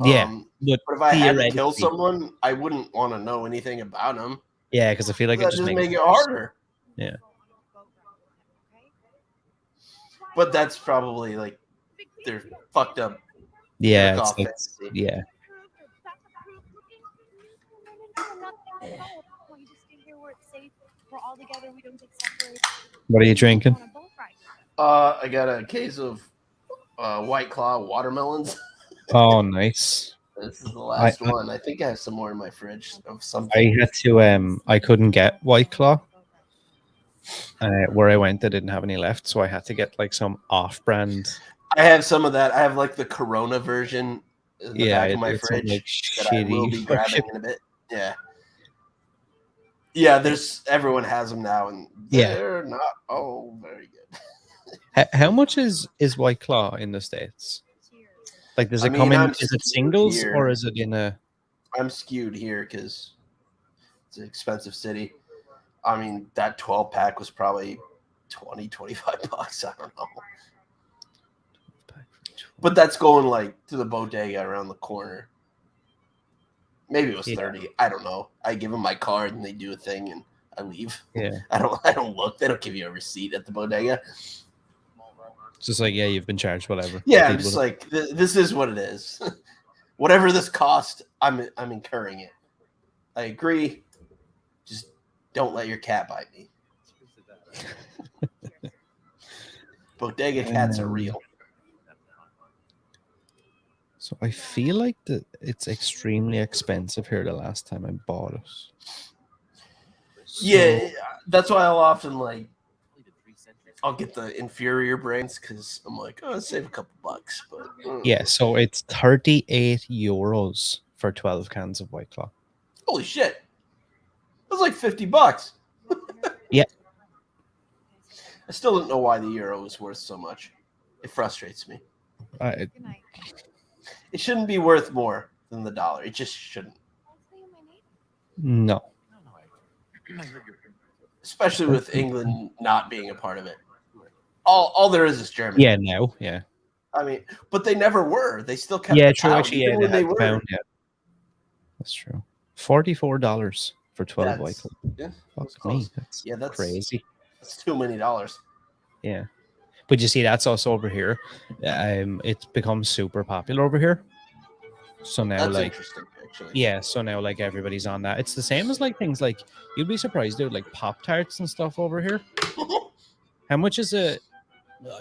Yeah. But if I had to kill someone, I wouldn't want to know anything about them. Yeah, because I feel like it just make it harder. Yeah. But that's probably like they're fucked up. Yeah. Yeah. What are you drinking? I got a case of White Claw watermelons. Oh, nice. This is the last one. I think I have some more in my fridge of something. I had to. I couldn't get White Claw. Where I went, I didn't have any left, so I had to get like some off-brand. I have some of that. I have like the Corona version in the back of my fridge like that I will be grabbing in a bit. Yeah. Yeah, everyone has them now, and they're not very good. How much is White Claw in the States? Like, does it come in? Is it singles here, or is it in a? I'm skewed here because it's an expensive city. I mean, that 12-pack was probably $20-$25. I don't know. But that's going like to the bodega around the corner. Maybe it was 30. I don't know. I give them my card and they do a thing and I leave. Yeah. I don't look. They don't give you a receipt at the bodega. It's just like, yeah, you've been charged, whatever. Yeah, I'm just like, this is what it is. Whatever this cost, I'm incurring it. I agree. Just don't let your cat bite me. Bodega cats are real. So I feel like it's extremely expensive here the last time I bought it. So, yeah, That's why I'll often like I'll get the inferior brands because I'm like, oh, let's save a couple bucks. But Yeah, so it's 38 euros for 12 cans of White Claw. holy shit, that's like $50. Yeah. I still don't know why the euro is worth so much. It frustrates me. Good night. It shouldn't be worth more than the dollar. It just shouldn't. I'll tell you my name. No. Especially with England not being a part of it. All there is Germany. Yeah, no. Yeah. I mean, but they never were. They still kept Yeah, the true. pound, Actually, even yeah, when they had the were. pound, yeah. That's true. $44 for 12 White Claw. Yeah, that's Fuck me. close. That's, Yeah, that's crazy. That's too many dollars. Yeah. But you see, that's also over here. It's become super popular over here. So now, That's like, interesting, actually. yeah, so now, like, everybody's on that. It's the same as, like, things like, you'd be surprised, dude, like, Pop-Tarts and stuff over here. How much is it,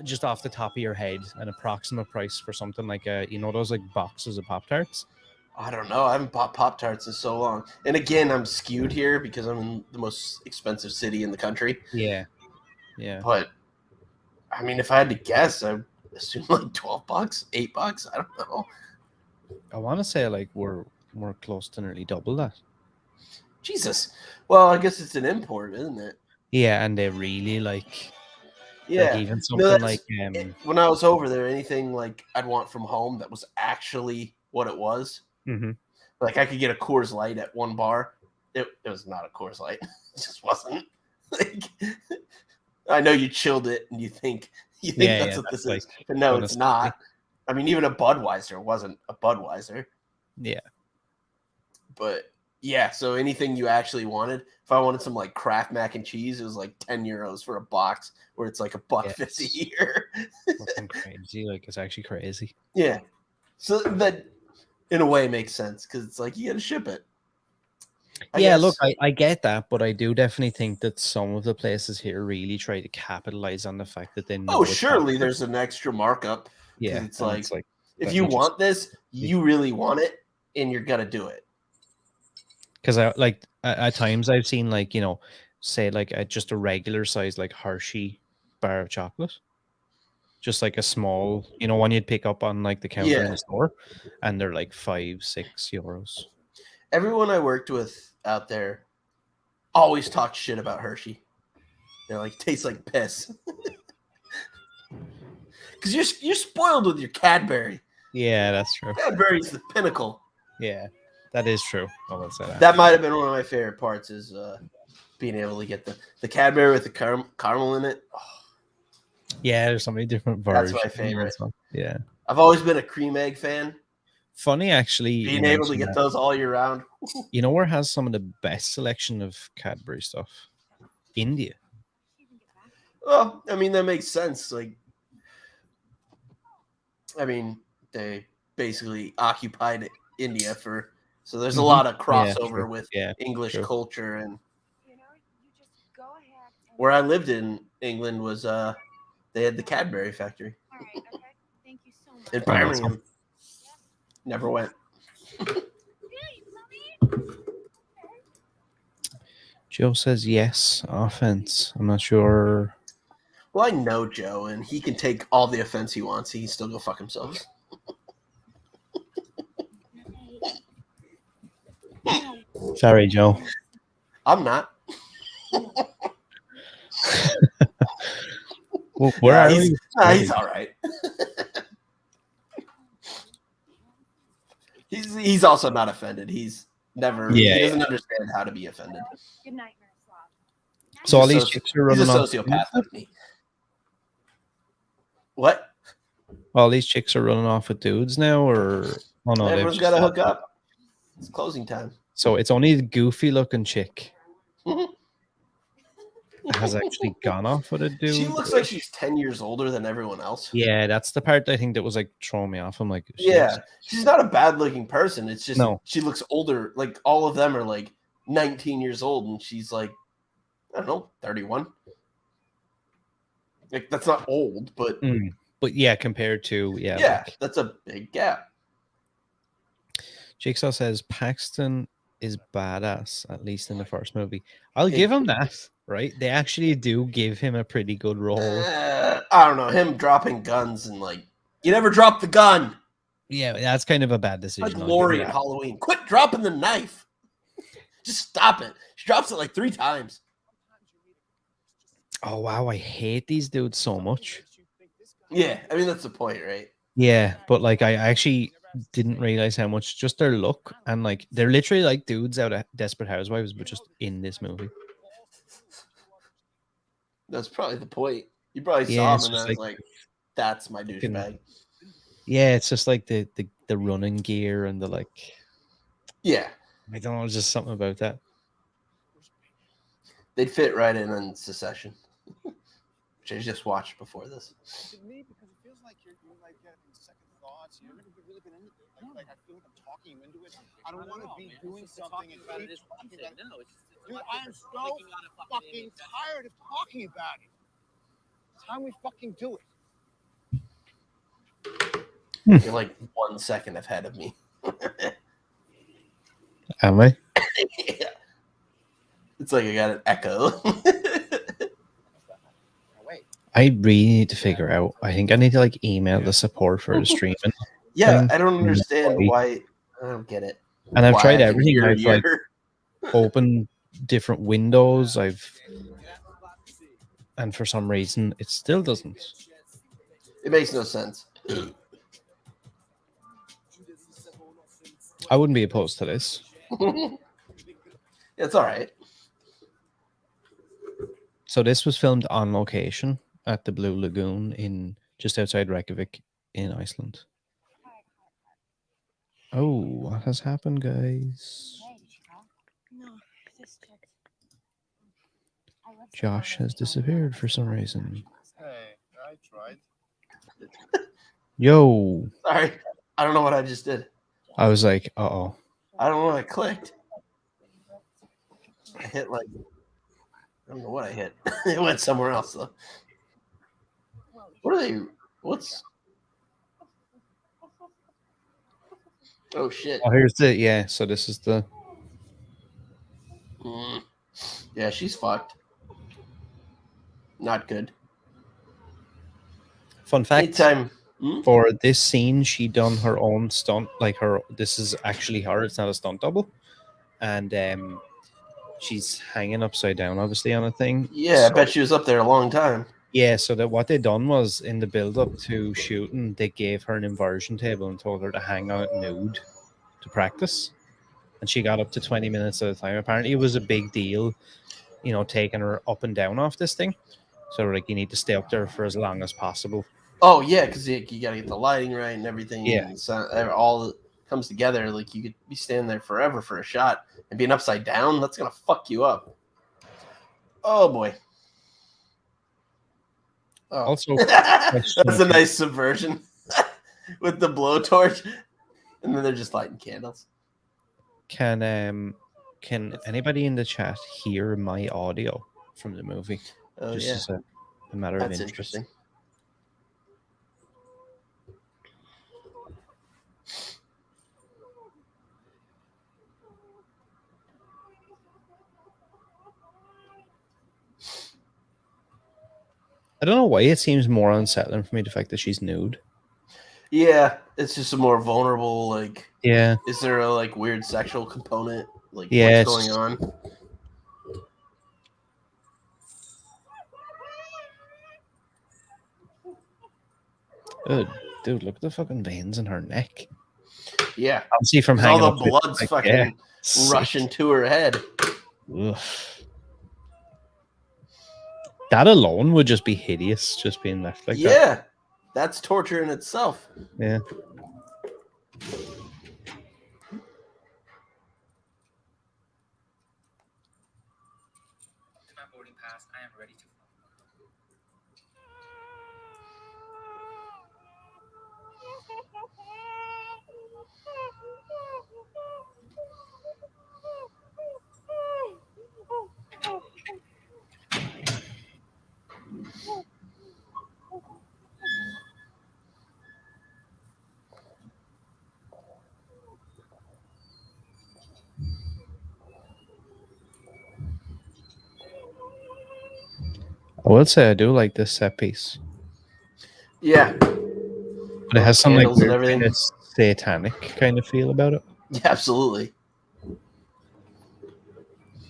just off the top of your head, an approximate price for something like, those, like, boxes of Pop-Tarts? I don't know. I haven't bought Pop-Tarts in so long. And again, I'm skewed here because I'm in the most expensive city in the country. Yeah. Yeah. But, I mean, if I had to guess, I assume like $12, $8. I don't know. I want to say, like, we're close to nearly double that. Jesus. Well, I guess it's an import, isn't it? Yeah, and they really, like... Yeah. Like even No, something that's- like when I was over there, anything like I'd want from home that was actually what it was. Mhm. Like I could get a Coors Light at one bar. It was not a Coors Light. It just wasn't. Like I know you chilled it and you think that's what this is. But no, it's not. I mean, even a Budweiser wasn't a Budweiser. Yeah. But yeah, so anything you actually wanted, if I wanted some like Kraft mac and cheese, it was like 10 euros for a box where it's like $1.50 here. Fucking crazy. Like it's actually crazy. Yeah. So that in a way makes sense because it's like you got to ship it. Look, I get that, but I do definitely think that some of the places here really try to capitalize on the fact that they know. Oh, surely there's an extra markup. Yeah, it's like if let you me want this, you really want it, and you're gonna do it. Because I like at times I've seen like say like just a regular size like Hershey bar of chocolate, just like a small one you'd pick up on like the counter in the store, and they're like 5-6 euros. Everyone I worked with out there always talked shit about Hershey. They're like, tastes like piss. Because you're spoiled with your Cadbury. Yeah, that's true. Cadbury's the pinnacle. Yeah, that is true. I will say that. That might have been one of my favorite parts is being able to get the Cadbury with the caramel in it. Oh. Yeah, there's so many different versions. That's my favorite. Yeah. I've always been a cream egg fan. Funny, actually. Being able to get those all year round. You know where has some of the best selection of Cadbury stuff? India. Well, I mean, that makes sense. Like, I mean, they basically occupied India so there's a lot of crossover with English culture. And you just go ahead. Where I lived in England was they had the Cadbury factory. All right, okay. Thank you so much. In Birmingham. Never went. Joe says yes. Offense. I'm not sure. Well, I know Joe, and he can take all the offense he wants. He can still go fuck himself. Sorry, Joe. I'm not. Well, where are we? He's all right. He's also not offended. He's never. He doesn't understand how to be offended. Good night, Miroslav. So all these chicks are running off. He's a sociopath like me. What? All these chicks are running off with dudes now, or no? Everyone's got to hook up. It's closing time. So it's only the goofy-looking chick has actually gone off with a dude. She looks like she's 10 years older than everyone else. Yeah, that's the part I think that was like throwing me off. I'm like, she's not a bad-looking person. It's just she looks older. Like all of them are like 19 years old, and she's like, I don't know, 31. Like that's not old, but yeah, compared to that's a big gap. Jigsaw says Paxton is badass, at least in the first movie. I'll give him that, right? They actually do give him a pretty good role. I don't know, him dropping guns and like, you never drop the gun. Yeah, that's kind of a bad decision. Like Lori in Halloween. Quit dropping the knife. Just stop it. She drops it like 3 times. Oh, wow. I hate these dudes so much. Yeah, I mean, that's the point, right? Yeah, but like I actually didn't realize how much just their look and like they're literally like dudes out of Desperate Housewives, but just in this movie. That's probably the point. You probably saw him and I was like, that's my douchebag. Yeah, it's just like the running gear and the like. Yeah. I don't know, just something about that. They'd fit right in Succession, which I just watched before this. To me, because it feels like you're like getting second thoughts. You're really been into it. Like I feel like I'm talking you into it. I don't want to be doing something and keep talking about it. No, dude, I am so fucking tired of talking about it. It's time we fucking do it. You're like 1 second ahead of me. Am I? Yeah. It's like I got an echo. I really need to figure out. I think I need to like email the support for the streaming. Yeah, thing. I don't understand why. I don't get it. And I've Why tried I can everything. hear I've like opened different windows. And for some reason, it still doesn't. It makes no sense. I wouldn't be opposed to this. It's all right. So this was filmed on location at the Blue Lagoon in just outside Reykjavik in Iceland. Oh, what has happened, guys? Josh has disappeared for some reason. Hey, I tried. Yo. Sorry. I don't know what I just did. I was like, uh-oh. I don't know what I clicked. I hit like, I don't know what I hit. It went somewhere else though. What are they? What's? Oh shit. Oh, here's the, yeah, so this is the. Yeah, she's fucked. Not good. Fun fact. Anytime. For this scene, she done her own stunt. Like this is actually her. It's not a stunt double. And she's hanging upside down, obviously, on a thing. Yeah, I bet she was up there a long time. Yeah, so that what they done was in the build-up to shooting, they gave her an inversion table and told her to hang out nude to practice. And she got up to 20 minutes at a time. Apparently, it was a big deal, you know, taking her up and down off this thing. So, like, you need to stay up there for as long as possible. Oh, yeah, because you got to get the lighting right and everything. Yeah. And so, all comes together. Like, you could be standing there forever for a shot and being upside down. That's going to fuck you up. Oh, boy. Oh. Also, that's a nice subversion with the blowtorch. And then they're just lighting candles. Can anybody in the chat hear my audio from the movie? Oh, just yeah. as a matter of interest. Interesting. I don't know why it seems more unsettling for me, the fact that she's nude. Yeah, it's just a more vulnerable, like... Yeah. Is there a, like, weird sexual component? Like, yeah, what's going on? Dude, look at the fucking veins in her neck. Yeah. Obviously from hanging all the blood's like, fucking rushing to her head. Ugh. That alone would just be hideous, just being left like that. Yeah, that's torture in itself. Yeah. My boarding pass. I am ready to. will say I do like this set piece, Yeah, but it has some like candles and weird everything. kind of satanic kind of feel about it. Yeah, absolutely.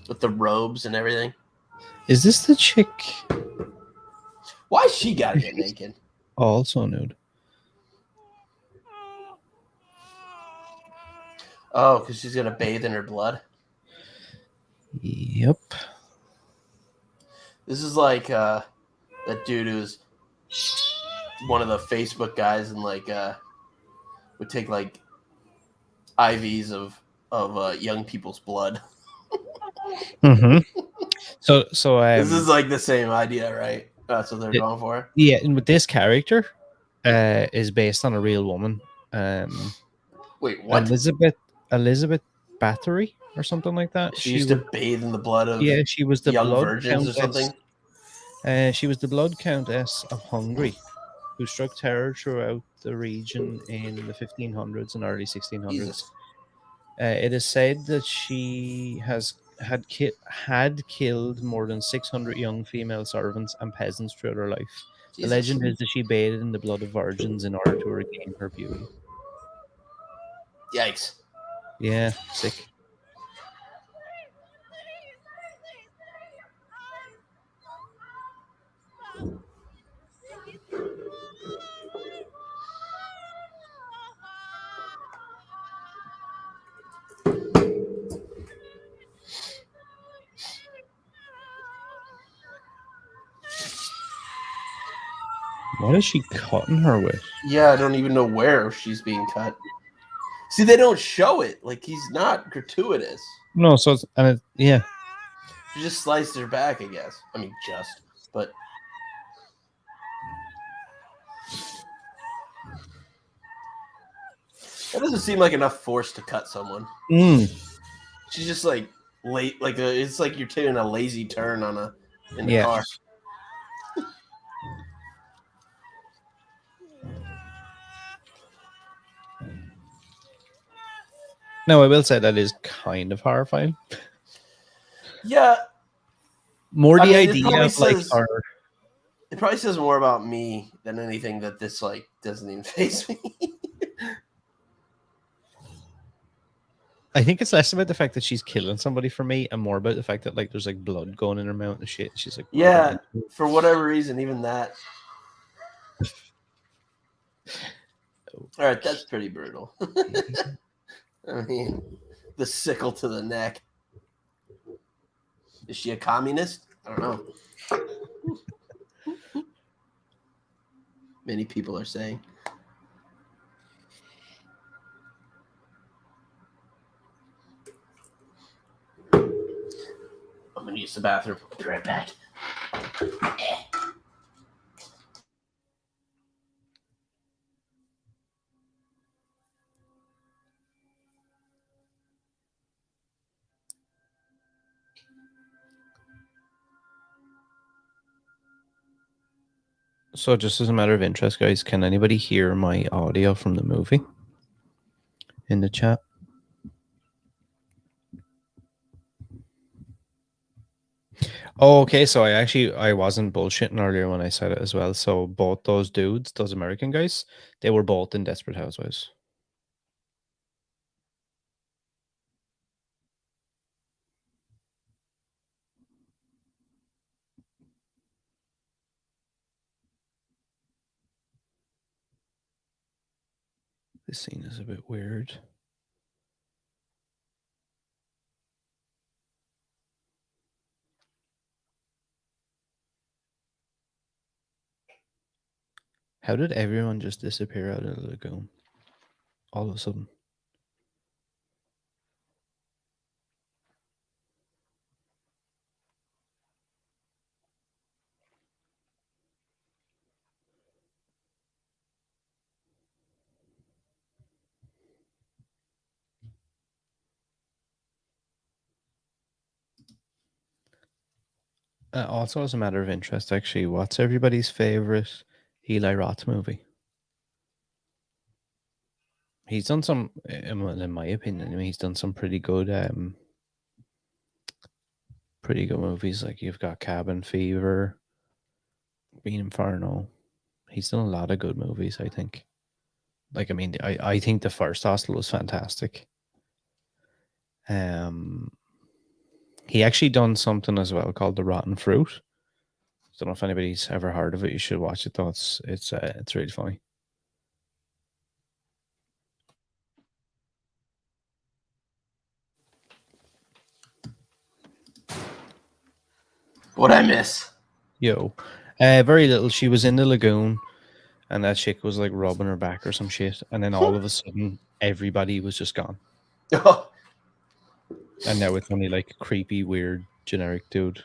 With the robes and everything. Is this the chick Why she gotta get naked? also nude? Oh, because she's gonna bathe in her blood. Yep. This is like that dude who's one of the Facebook guys and like would take like IVs of young people's blood. Mm-hmm. So This is like the same idea, right? That's what they're going for. yeah, and with this character, is based on a real woman. Wait, what? Elizabeth Bathory or something like that. She used to bathe in the blood of she was the young blood virgins or countess. something. She was the blood countess of Hungary, who struck terror throughout the region in the 1500s and early 1600s. Jesus. It is said that she had killed more than 600 young female servants and peasants throughout her life. The Jesus. legend is that she bathed in the blood of virgins in order to regain her beauty. Yikes. Yeah, sick. What is she cutting her with? Yeah, I don't even know where she's being cut. See, they don't show it. Like, he's not gratuitous. No, so yeah. She just sliced her back, I guess. I mean, but that doesn't seem like enough force to cut someone. She's just like late, it's like you're taking a lazy turn in the car. No, I will say that is kind of horrifying. Yeah. More the idea of like her. It probably says more about me than anything that this like doesn't even face me. I think it's less about the fact that she's killing somebody for me and more about the fact that like there's like blood going in her mouth and shit. She's like, yeah, for whatever reason, even that. All right, that's pretty brutal. I mean, the sickle to the neck. Is she a communist? I don't know. Many people are saying. I'm going to use the bathroom. Be right back. So just as a matter of interest, guys, can anybody hear my audio from the movie in the chat? Oh, okay. So I wasn't bullshitting earlier when I said it as well. So both those dudes, those American guys, they were both in Desperate Housewives. This scene is a bit weird. How did everyone just disappear out of the lagoon? All of a sudden. Also, as a matter of interest, actually, what's everybody's favorite Eli Roth movie? He's done some, well, in my opinion, I mean, he's done some pretty good movies. Like you've got Cabin Fever, Green Inferno. He's done a lot of good movies, I think. Like, I mean, I think the first Hostel was fantastic. He actually done something as well called The Rotten Fruit. Don't know if anybody's ever heard of it. You should watch it though. It's really funny. What'd I miss? Yo, very little. She was in the lagoon, and that chick was like rubbing her back or some shit, and then all of a sudden, everybody was just gone. Oh. And now it's only like a creepy, weird, generic dude.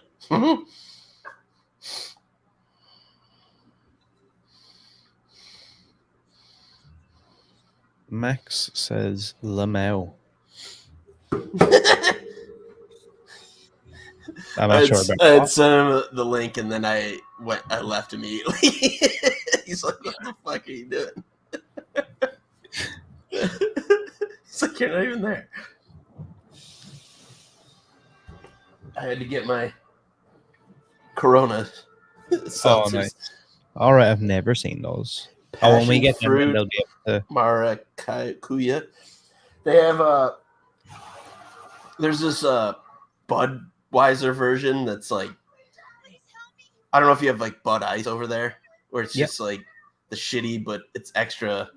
Max says Lamau. I'm not sure about I sent him the link and then I left immediately. He's like, what the fuck are you doing? It's like, you're not even there. I had to get my Corona seltzers. Oh, nice. All right, I've never seen those. When we get fruit, them, they'll be able to... Maracuya. They have there's this Budweiser version that's like, I don't know if you have like Bud Ice over there, where it's just like the shitty, but it's extra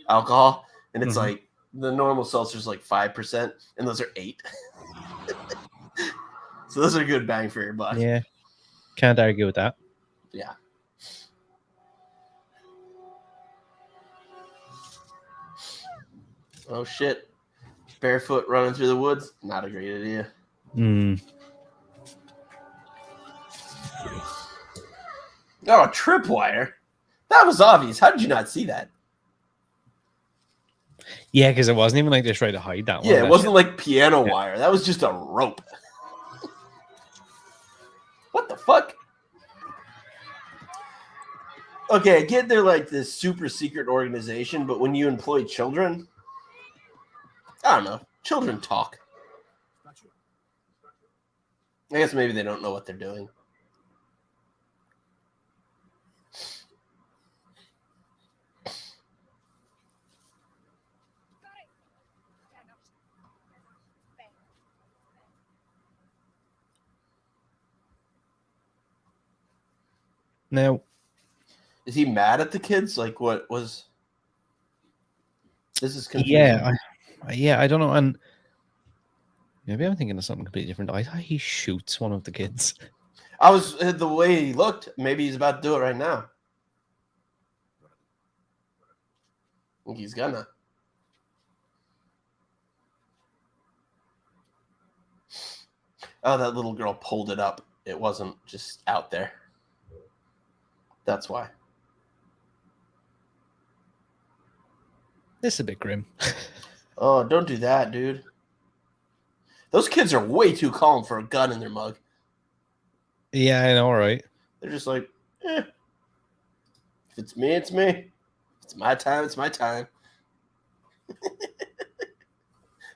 alcohol, and it's like the normal seltzer's like 5%, and those are 8. So those are a good bang for your buck. Yeah, can't argue with that. Yeah. Oh shit! Barefoot running through the woods, not a great idea. Oh, a tripwire. That was obvious. How did you not see that? Yeah, because it wasn't even like they tried to hide that one. Yeah, it wasn't like piano wire. That was just a rope. What the fuck? Okay, I get they're like this super secret organization, but when you employ children, I don't know. Children talk. I guess maybe they don't know what they're doing. Now, is he mad at the kids? Like, what was? This is confusing. Yeah, I don't know. And maybe I'm thinking of something completely different. I thought he shoots one of the kids. I was the way he looked. Maybe he's about to do it right now. I think he's gonna. Oh, that little girl pulled it up. It wasn't just out there. That's why. This is a bit grim. Oh, don't do that, dude. Those kids are way too calm for a gun in their mug. Yeah, I know, right? They're just like, if it's me, it's me. If it's my time, it's my time.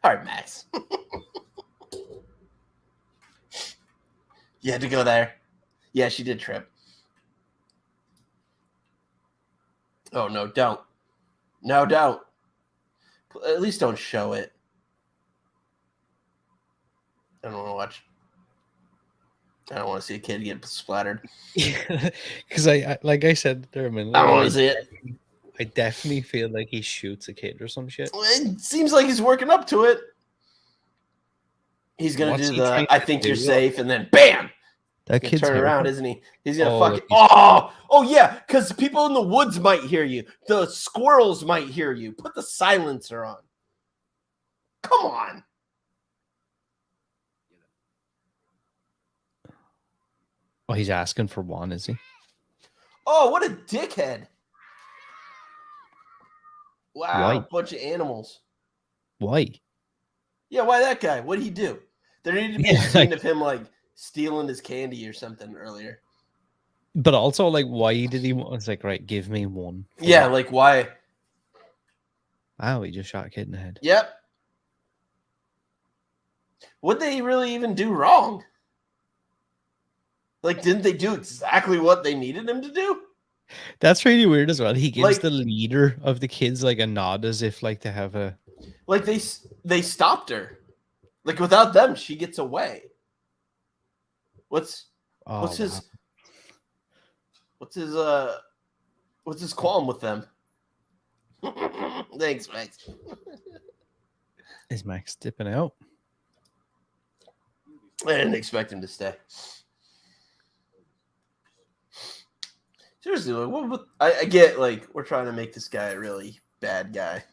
All right, Max. You had to go there. Yeah, she did trip. Oh, no, don't. No, don't. At least don't show it. I don't want to watch. I don't want to see a kid get splattered. Because I like I said there a minute I don't ago, want to see it. I definitely feel like he shoots a kid or some shit. It seems like he's working up to it. He's going to do the, I think you're safe, and then bam! That kid's turn around, terrible. isn't he? He's going to fucking... Oh, yeah, because people in the woods might hear you. The squirrels might hear you. Put the silencer on. Come on. Oh, he's asking for one, is he? Oh, what a dickhead. Wow, Why? a bunch of animals. Why? Yeah, why that guy? What did he do? There needed to be a scene of him, like, stealing his candy or something earlier. But also, like, why did he want... It's like, right, give me one. Yeah, like, why? Wow, he just shot a kid in the head. Yep. What'd they really even do wrong? Like, didn't they do exactly what they needed him to do? That's really weird as well. He gives Like- the leader of the kids like a nod as if like to have a. Like they stopped her. Like without them, she gets away. What's Oh, what's his wow. what's his qualm with them? Thanks, Max. Is Max dipping out? I didn't expect him to stay. Seriously, like, I get like we're trying to make this guy a really bad guy,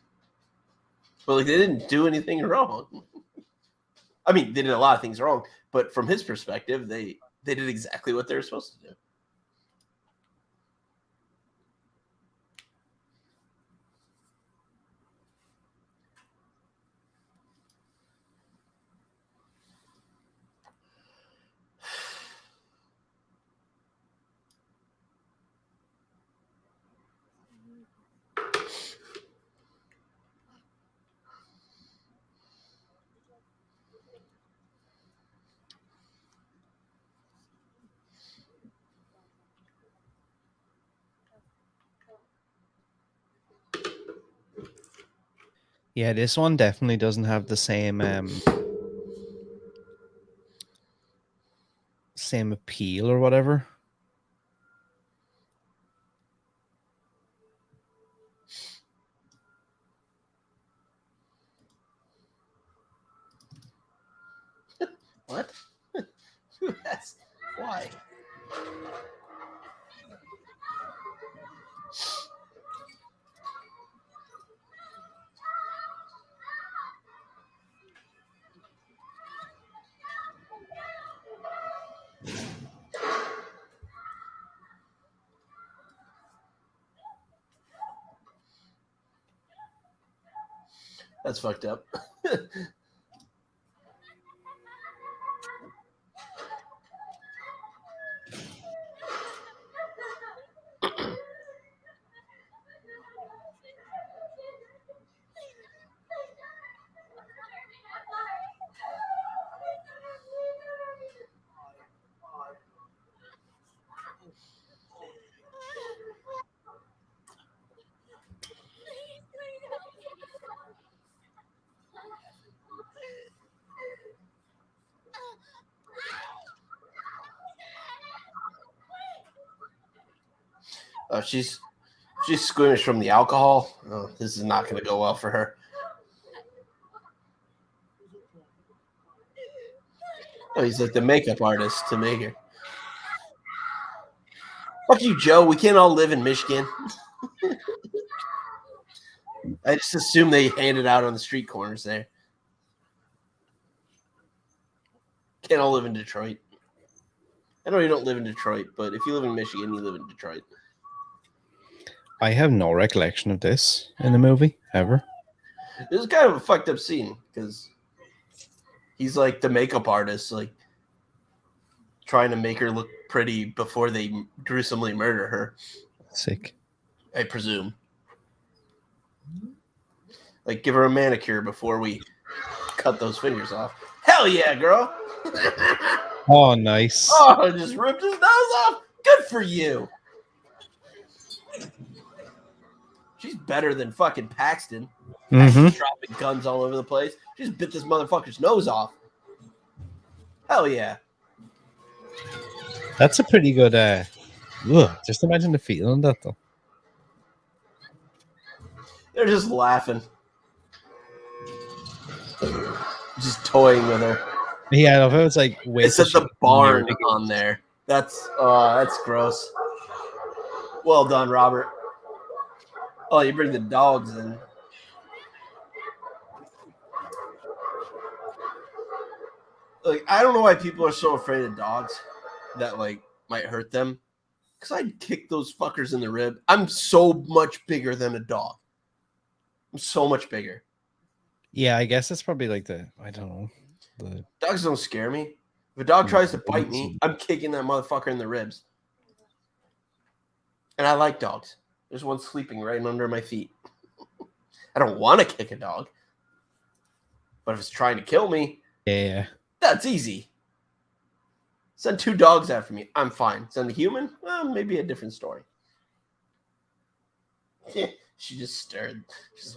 but like they didn't do anything wrong. I mean, they did a lot of things wrong, but from his perspective, they did exactly what they were supposed to do. Yeah, this one definitely doesn't have the same appeal or whatever. What? That's why. That's fucked up. She's squeamish from the alcohol. Oh, this is not going to go well for her. Oh, he's like the makeup artist to make her. Fuck you, Joe. We can't all live in Michigan. I just assume they hand it out on the street corners there. Can't all live in Detroit. I know you don't live in Detroit, but if you live in Michigan, you live in Detroit. I have no recollection of this in the movie ever. This is kind of a fucked up scene because he's like the makeup artist, like trying to make her look pretty before they gruesomely murder her. Sick. I presume. Like give her a manicure before we cut those fingers off. Hell yeah, girl. Oh, nice. Oh, just ripped his nose off. Good for you. She's better than fucking Paxton. Mm-hmm. Dropping guns all over the place. She just bit this motherfucker's nose off. Hell yeah. That's a pretty good. Just imagine the feeling that though. They're just laughing. Just toying with her. Yeah, I love how it's like. It said the barn on there. That's gross. Well done, Robert. Oh, you bring the dogs in. Like, I don't know why people are so afraid of dogs that like might hurt them. Because I'd kick those fuckers in the rib. I'm so much bigger than a dog. I'm so much bigger. Yeah, I guess it's probably like I don't know. The Dogs don't scare me. If a dog tries to bite me, I'm kicking that motherfucker in the ribs. And I like dogs. There's one sleeping right under my feet. I don't want to kick a dog. But if it's trying to kill me, yeah. that's easy. Send 2 dogs after me. I'm fine. Send a human? Well, maybe a different story. She just stared. She's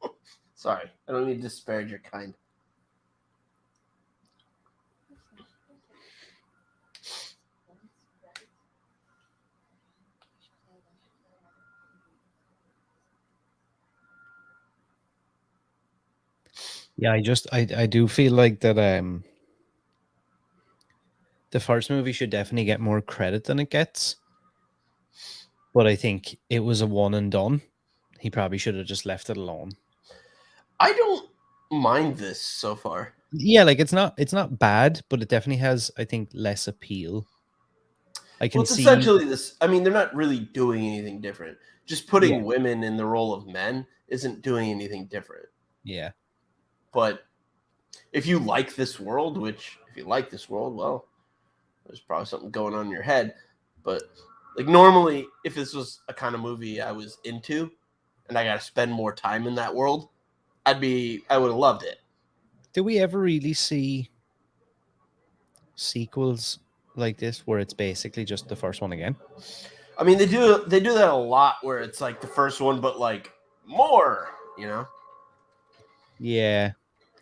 like, sorry, I don't need to disparage your kind. Yeah, I do feel like that the first movie should definitely get more credit than it gets. But I think it was a one and done. He probably should have just left it alone. I don't mind this so far. Yeah, like it's not bad, but it definitely has, I think, less appeal. I can Well, it's see essentially this. I mean, they're not really doing anything different. Just putting Yeah. women in the role of men isn't doing anything different. Yeah. But if you like this world, well, there's probably something going on in your head. But like normally, if this was a kind of movie I was into and I got to spend more time in that world, I would have loved it. Do we ever really see sequels like this where it's basically just the first one again? I mean, they do that a lot where it's like the first one, but like more, you know? Yeah.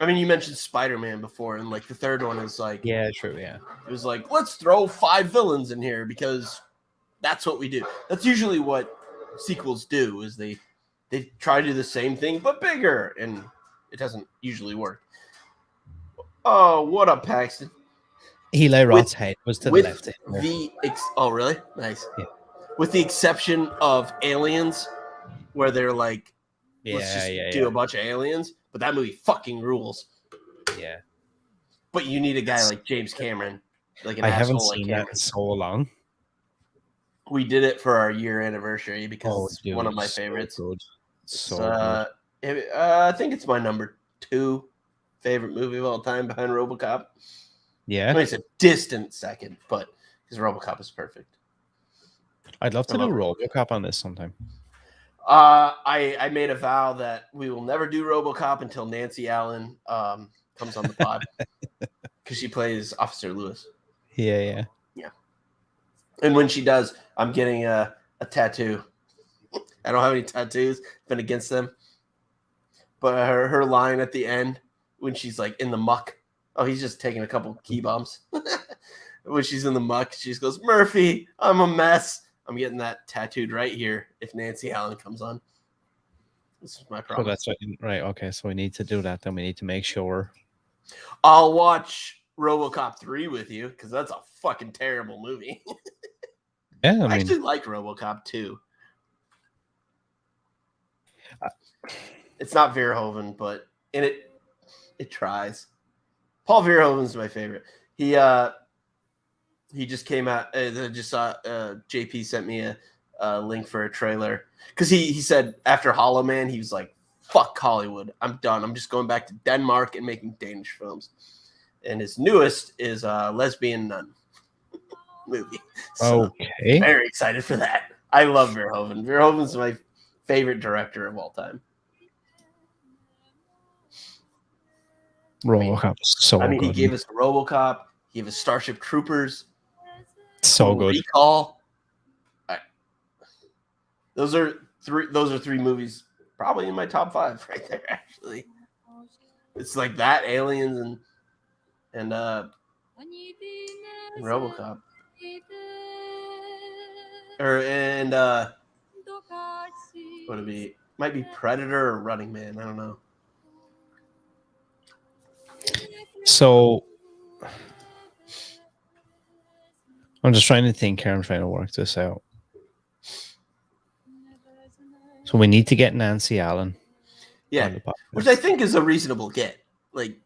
I mean, you mentioned Spider-Man before, and like the third one is like, Yeah, true, yeah. it was like, let's throw 5 villains in here because that's what we do. That's usually what sequels do, is they try to do the same thing but bigger, and it doesn't usually work. Oh, what up, Paxton? Eli Roth's head was to the left. Oh, really? Nice. Yeah. With the exception of Aliens, where they're like, let's just do a bunch of aliens, but that movie fucking rules. Yeah. But you need a guy like James Cameron, like an I haven't asshole like seen Cameron. that in so long. We did it for our year anniversary because it's one of my so favorites. Good. Good. I think it's my number 2 favorite movie of all time behind RoboCop. Yeah. I mean, it's a distant second, but because RoboCop is perfect. I'd love to do RoboCop on this sometime. I made a vow that we will never do RoboCop until Nancy Allen comes on the pod because she plays Officer Lewis. Yeah. And when she does, I'm getting a tattoo. I don't have any tattoos. Been against them. But her line at the end when she's like in the muck. Oh, he's just taking a couple key bumps. When she's in the muck, she just goes, Murphy, I'm a mess. I'm getting that tattooed right here if Nancy Allen comes on. This is my problem. So that's right. Okay, so we need to do that. Then we need to make sure. I'll watch RoboCop 3 with you because that's a fucking terrible movie. Yeah, I actually like RoboCop 2. It's not Verhoeven, but it tries. Paul Verhoeven's my favorite. He just came out. I just saw JP sent me a link for a trailer because he said after Hollow Man he was like, "Fuck Hollywood, I'm done. I'm just going back to Denmark and making Danish films." And his newest is Lesbian Nun movie. So okay, very excited for that. I love Verhoeven. Verhoeven's my favorite director of all time. RoboCop so good. He gave us RoboCop. He gave us Starship Troopers. So good. Recall. Those are 3 movies probably in my top 5 right there. Actually, it's like that, Aliens, and RoboCop. What would it be? Might be Predator or Running Man. I don't know. So I'm just trying to think here. I'm trying to work this out. So we need to get Nancy Allen. Yeah, which I think is a reasonable get. Like,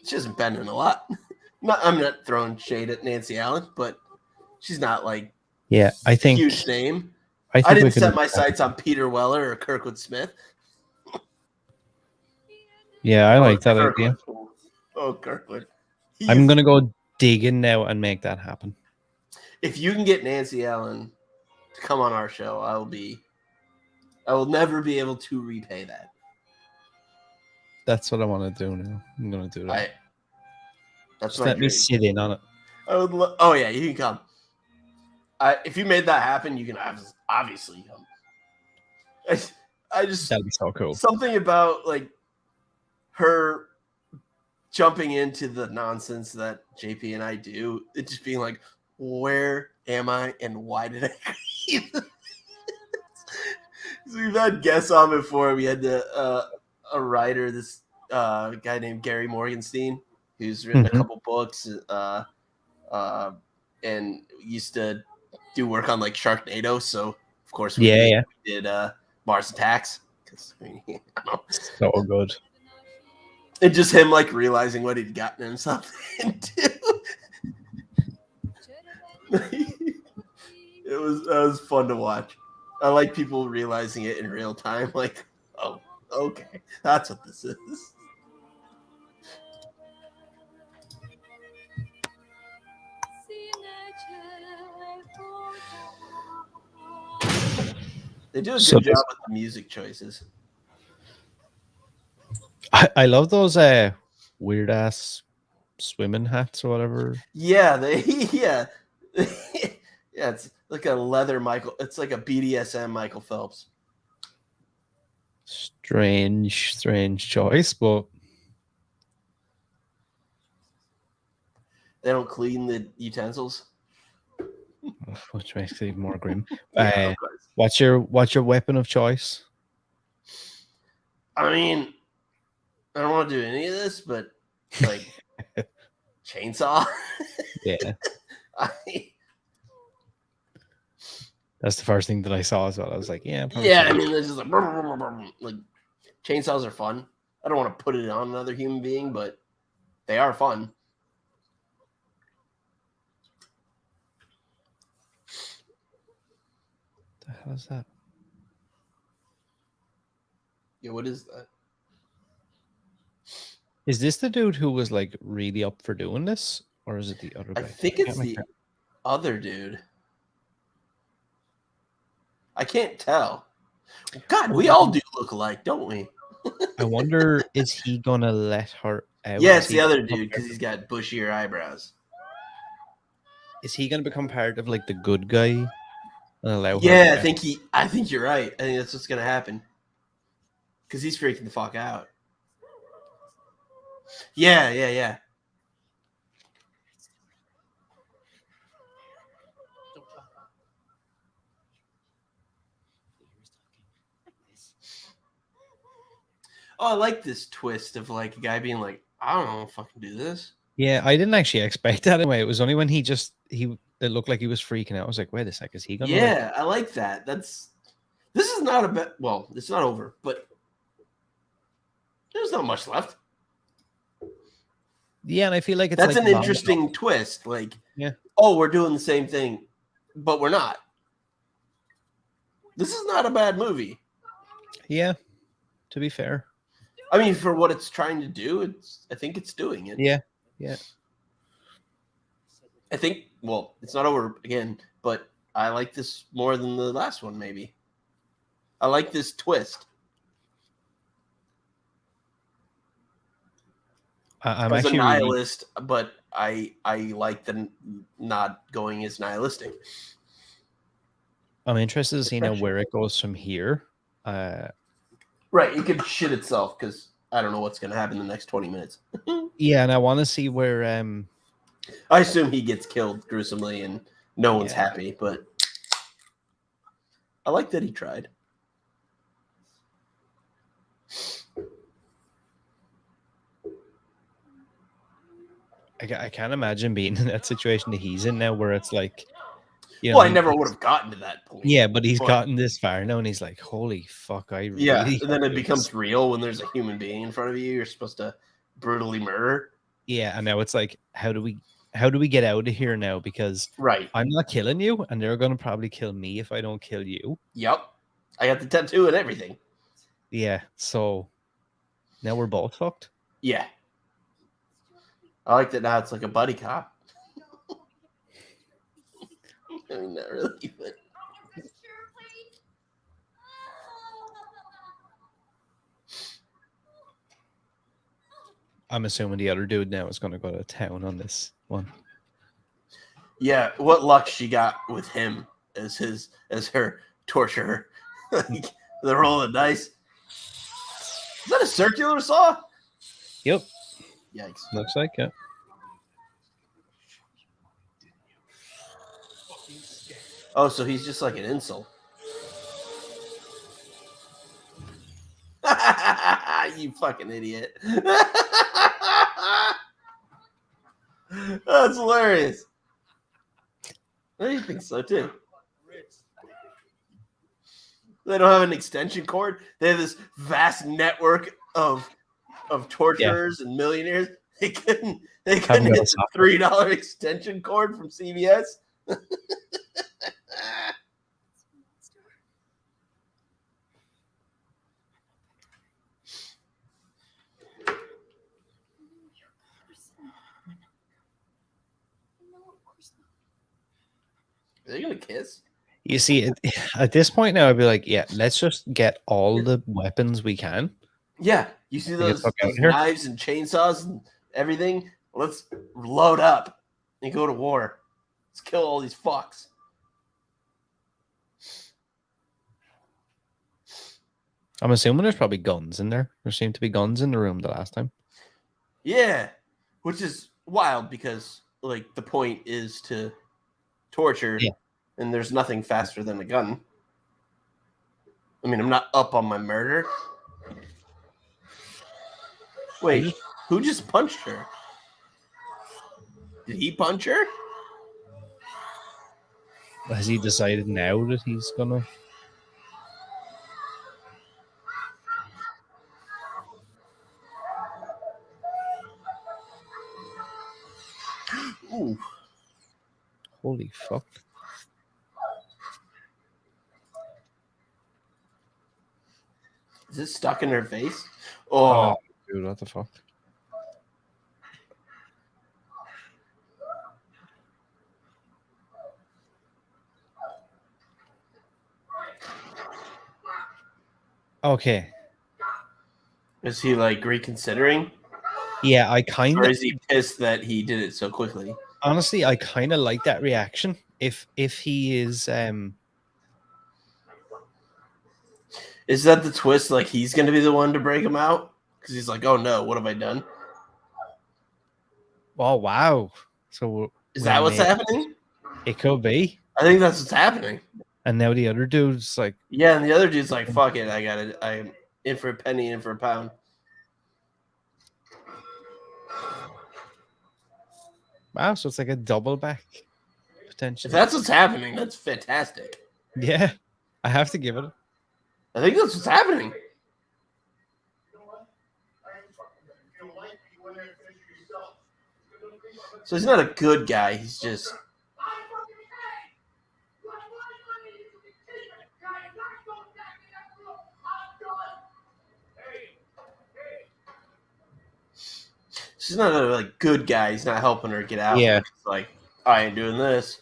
she hasn't been in a lot. I'm not throwing shade at Nancy Allen, but she's not like I think huge name. I didn't set my sights on Peter Weller or Kirkwood Smith. Yeah, I like that idea. Oh, Kirkwood. I'm gonna go digging now and make that happen. If you can get Nancy Allen to come on our show, I will never be able to repay that. That's what I want to do now. I'm gonna do that. That's Just my let me dream. sit in on it. I would oh yeah, you can come. If you made that happen, you can obviously come. I just That'd be so cool. something about like her jumping into the nonsense that JP and I do. It just being like, where am I and why did I create this? So we've had guests on before. We had a writer, this guy named Gary Morgenstein, who's written a couple books, and used to do work on like Sharknado. So of course we did Mars Attacks because so good. And just him like realizing what he'd gotten himself into. It was fun to watch. I like people realizing it in real time. Like, oh, okay, that's what this is. They do a good job with the music choices. I love those weird ass swimming hats or whatever. Yeah, yeah, it's like a leather Michael. It's like a BDSM Michael Phelps. Strange choice, but they don't clean the utensils, which makes it even more grim. Yeah, what's your weapon of choice? I mean, I don't want to do any of this, but like chainsaw. Yeah. That's the first thing that I saw as well. I was like, yeah. I mean, there's just like chainsaws are fun. I don't want to put it on another human being, but they are fun. The hell is that? Yeah, what is that? Is this the dude who was like really up for doing this, or is it the other guy? I think it's the other dude. I can't tell. God, we all do look alike, don't we? I wonder, is he gonna let her out? Yeah, it's the other dude because he's got bushier eyebrows. Is he gonna become part of like the good guy and allow her? Yeah, I think you're right. I think that's what's gonna happen. Because he's freaking the fuck out. Yeah. Oh, I like this twist of like a guy being like, I don't know, fucking do this. Yeah, I didn't actually expect that anyway. It was only when it looked like he was freaking out. I was like, wait a sec, is he gonna? Yeah, I like that. This is not a bit. Well, it's not over, but there's not much left. Yeah, and I feel like that's like an interesting twist. Like, oh, we're doing the same thing, but we're not. This is not a bad movie. Yeah, to be fair. I mean, for what it's trying to do, I think it's doing it. Yeah. I think, well, it's not over again, but I like this more than the last one, maybe. I like this twist. I'm as actually a nihilist, but I like the not going as nihilistic. I'm interested to see now where it goes from here. Right, it could shit itself because I don't know what's going to happen in the next 20 minutes. Yeah, and I want to see where. I assume he gets killed gruesomely and no one's happy, but I like that he tried. I can't imagine being in that situation that he's in now, where it's like, you know, I never would have gotten to that point. Yeah, but he's gotten this far now, and he's like, "Holy fuck!" And then it becomes real when there's a human being in front of you. You're supposed to brutally murder. Yeah, and now it's like, how do we get out of here now? Because I'm not killing you, and they're gonna probably kill me if I don't kill you. Yep, I got the tattoo and everything. Yeah, so now we're both fucked. Yeah. I like that now it's like a buddy cop. I mean, not really, but... I'm assuming the other dude now is going to go to town on this one. Yeah, what luck she got with him as her torturer. Like, they're rolling dice. Is that a circular saw? Yep. Yikes. Looks like it. Oh, so he's just like an insult. You fucking idiot. That's hilarious. I think so too. They don't have an extension cord. They have this vast network of torturers and millionaires. They couldn't hit the $3 extension cord from CVS. Are they gonna kiss? You see, at this point now, I'd be like, yeah, let's just get all the weapons we can. Yeah, you see those knives and chainsaws and everything? Let's load up and go to war. Let's kill all these fucks. I'm assuming there's probably guns in there. There seemed to be guns in the room the last time. Yeah, which is wild because, like, the point is to torture, and there's nothing faster than a gun. I mean, I'm not up on my murder. Wait, who just punched her? Did he punch her? Has he decided now that he's gonna? Ooh. Holy fuck. Is it stuck in her face? Oh, dude, what the fuck? Okay. Is he like reconsidering? Yeah, I kind of. Or is he pissed that he did it so quickly? Honestly, I kind of like that reaction. If he is that the twist? Like he's going to be the one to break him out because he's like, "Oh no, what have I done?" Oh wow! So is that what's happening? It could be. I think that's what's happening. And now the other dude's like, yeah, and the other dude's like, "Fuck it, I got it. I'm in for a penny, in for a pound." Wow, so it's like a double back potential. If that's what's happening, that's fantastic. Yeah, I have to give it. I think that's what's happening. So he's not a good guy. He's just. She's not a like good guy. He's not helping her get out. Yeah, it's like I ain't doing this.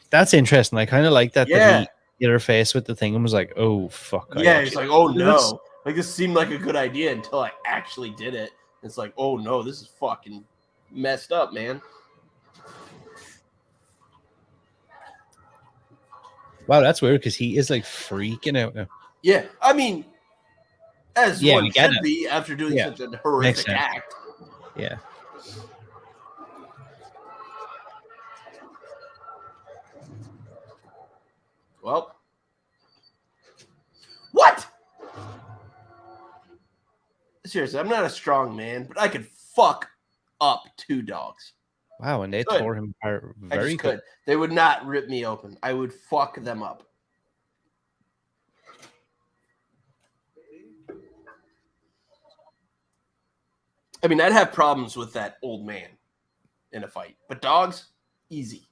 That's interesting. I kind of like that. Yeah, that he hit her face with the thing and was like, "Oh fuck." Yeah, he's like, "Oh no!" Like this seemed like a good idea until I actually did it. It's like, "Oh no, this is fucking messed up, man." Wow, that's weird because he is like freaking out now. Yeah, I mean, as one should be after doing such a horrific act. Yeah. Well, what? Seriously, I'm not a strong man, but I could fuck up 2 dogs. Wow, and they tore him apart very good. They would not rip me open. I would fuck them up. I mean, I'd have problems with that old man in a fight, but dogs, easy.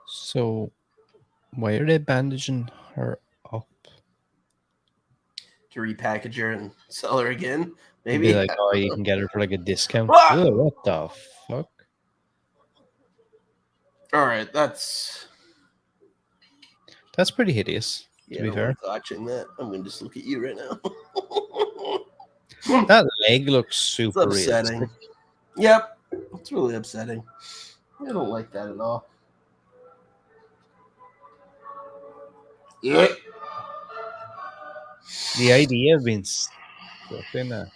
So, why are they bandaging her up? To repackage her and sell her again, maybe. Be like, oh, you can get her for like a discount. Ugh, what the fuck? All right, that's pretty hideous. yeah. To be I don't fair, like watching that. I'm gonna just look at you right now. that leg looks It's super upsetting. realistic. Yep, it's really upsetting. I don't like that at all. Yeah. The idea of being stuck in a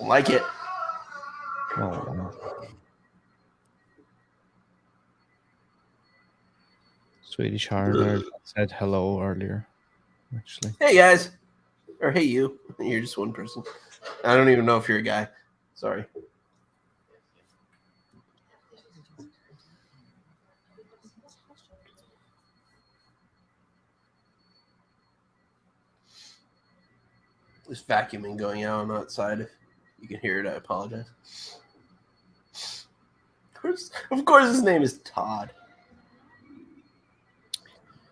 Like it. oh wow. Swedish Harder said hello earlier. Actually, Hey guys, or hey you. You're just one person. I don't even know if you're a guy. Sorry. There's vacuuming going on outside. If you can hear it, I apologize. Of course, his name is Todd.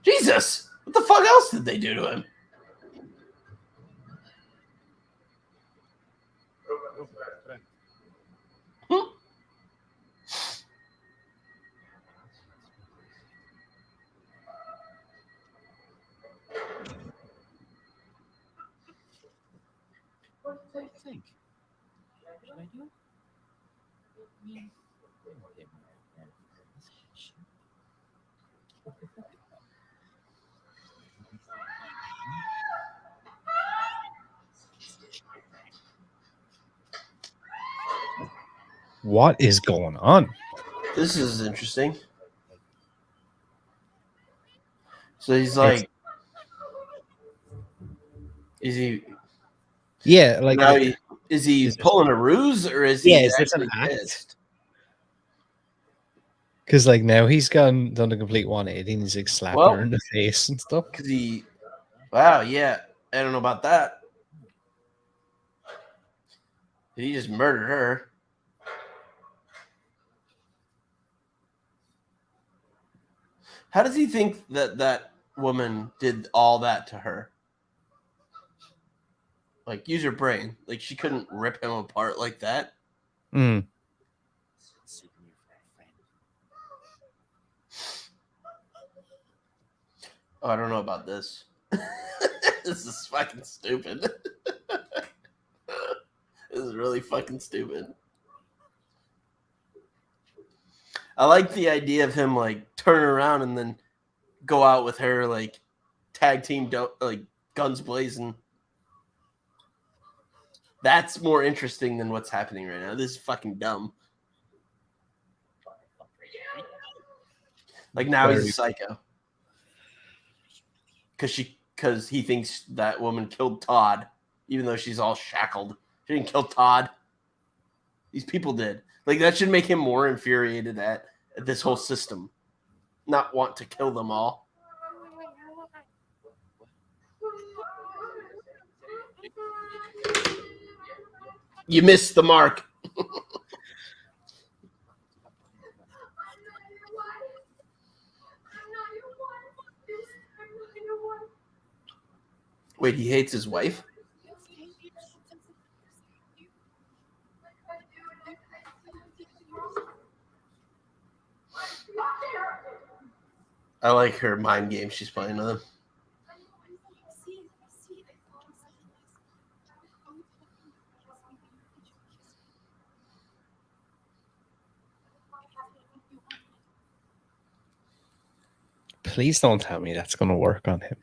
Jesus! What the fuck else did they do to him? What do you think? Should I do it? I mean, what is going on? This is interesting. So he's like, is he? Yeah, like Now is he is this- pulling a ruse or is Yeah, he is this an actually act? pissed? because like now he's done a complete 180 and he's like slapping Well- her in the face and stuff. Because he, wow, yeah, I don't know about that. He just murdered her. How does he think that that woman did all that to her? Like, use your brain. Like, she couldn't rip him apart like that. Mm. Oh, I don't know about this. This is fucking stupid. This is really fucking stupid. I like the idea of him like turn around and then go out with her like tag team like guns blazing. That's more interesting than what's happening right now. This is fucking dumb. Like now he's a psycho. Because he thinks that woman killed Todd, even though she's all shackled. She didn't kill Todd. These people did. Like that should make him more infuriated at this whole system. Not want to kill them all. You missed the mark. Wait, he hates his wife? I like her mind game she's playing with him. Please don't tell me that's going to work on him.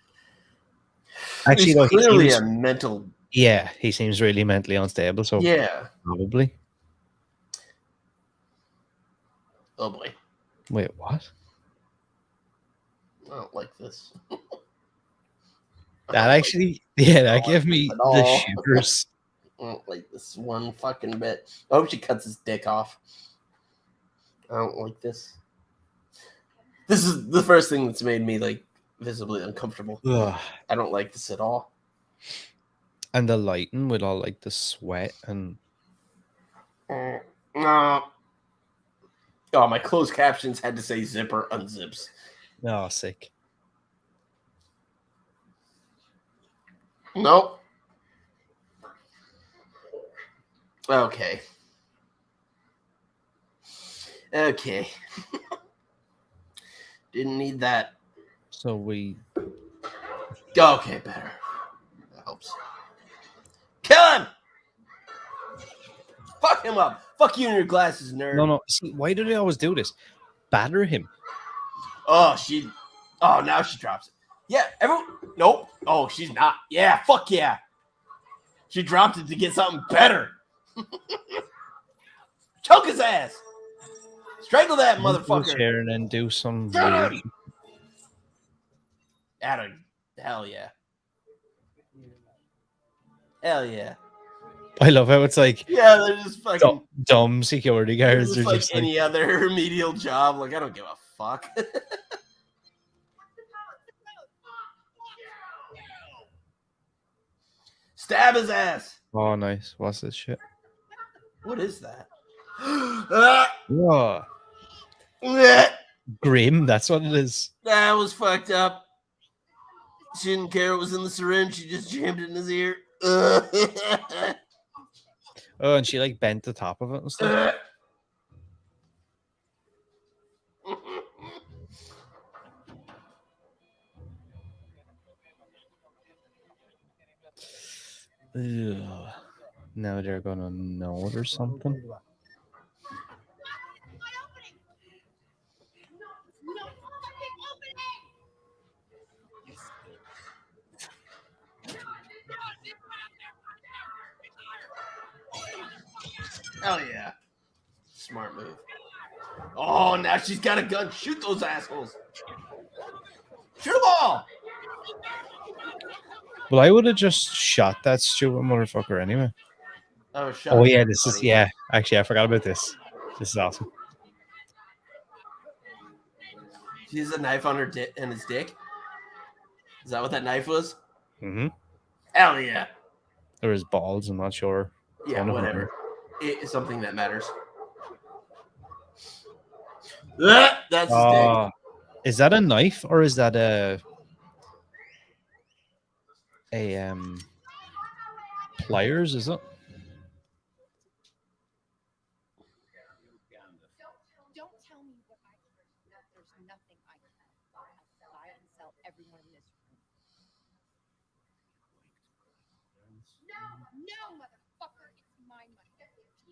Actually, He's no, he clearly seems, a mental. yeah, he seems really mentally unstable. So Yeah. probably. Oh boy. Wait, what? I don't like this. That actually, yeah, that gave me At the all. shivers. I don't like this one fucking bit. I hope she cuts his dick off. I don't like this. This is the first thing that's made me like visibly uncomfortable. Ugh. I don't like this at all. And the lighting with all like the sweat and No. Oh, my closed captions had to say zipper unzips. oh, sick. Nope. Okay. Okay. Didn't need that. So we. Okay, better. That helps. Kill him! Fuck him up. Fuck you and your glasses, nerd. No. See, why do they always do this? Batter him. Oh, now she drops it. Yeah, everyone. Nope. Oh, she's not. Yeah, fuck yeah. She dropped it to get something better. Choke his ass. Strangle that motherfucker. Chair and then do some. Adam, hell yeah. Hell yeah. I love how it's like. Yeah, they're just fucking dumb security guards. They're just like any other remedial job. Like, I don't give a fuck. Stab his ass. Oh, nice. What's this shit? What is that? Whoa. Grim, that's what it is. That was fucked up. She didn't care it was in the syringe. She just jammed it in his ear. Oh, and she like bent the top of it and stuff. Ugh. Now they're gonna know it or something. Hell yeah. Smart move. Oh, now she's got a gun. Shoot those assholes. Shoot them all. Well, I would have just shot that stupid motherfucker anyway. Oh, yeah, this is, yeah. Actually, I forgot about this. This is awesome. She has a knife on her and his dick. Is that what that knife was? Mm-hmm. Hell yeah. Or his balls, I'm not sure. Yeah, whatever. It is something that matters. That's his dick. Is that a knife or is that a pliers? Is it? Don't tell me what I heard. There's nothing I can buy and sell everyone in this room. No, motherfucker, it's my money.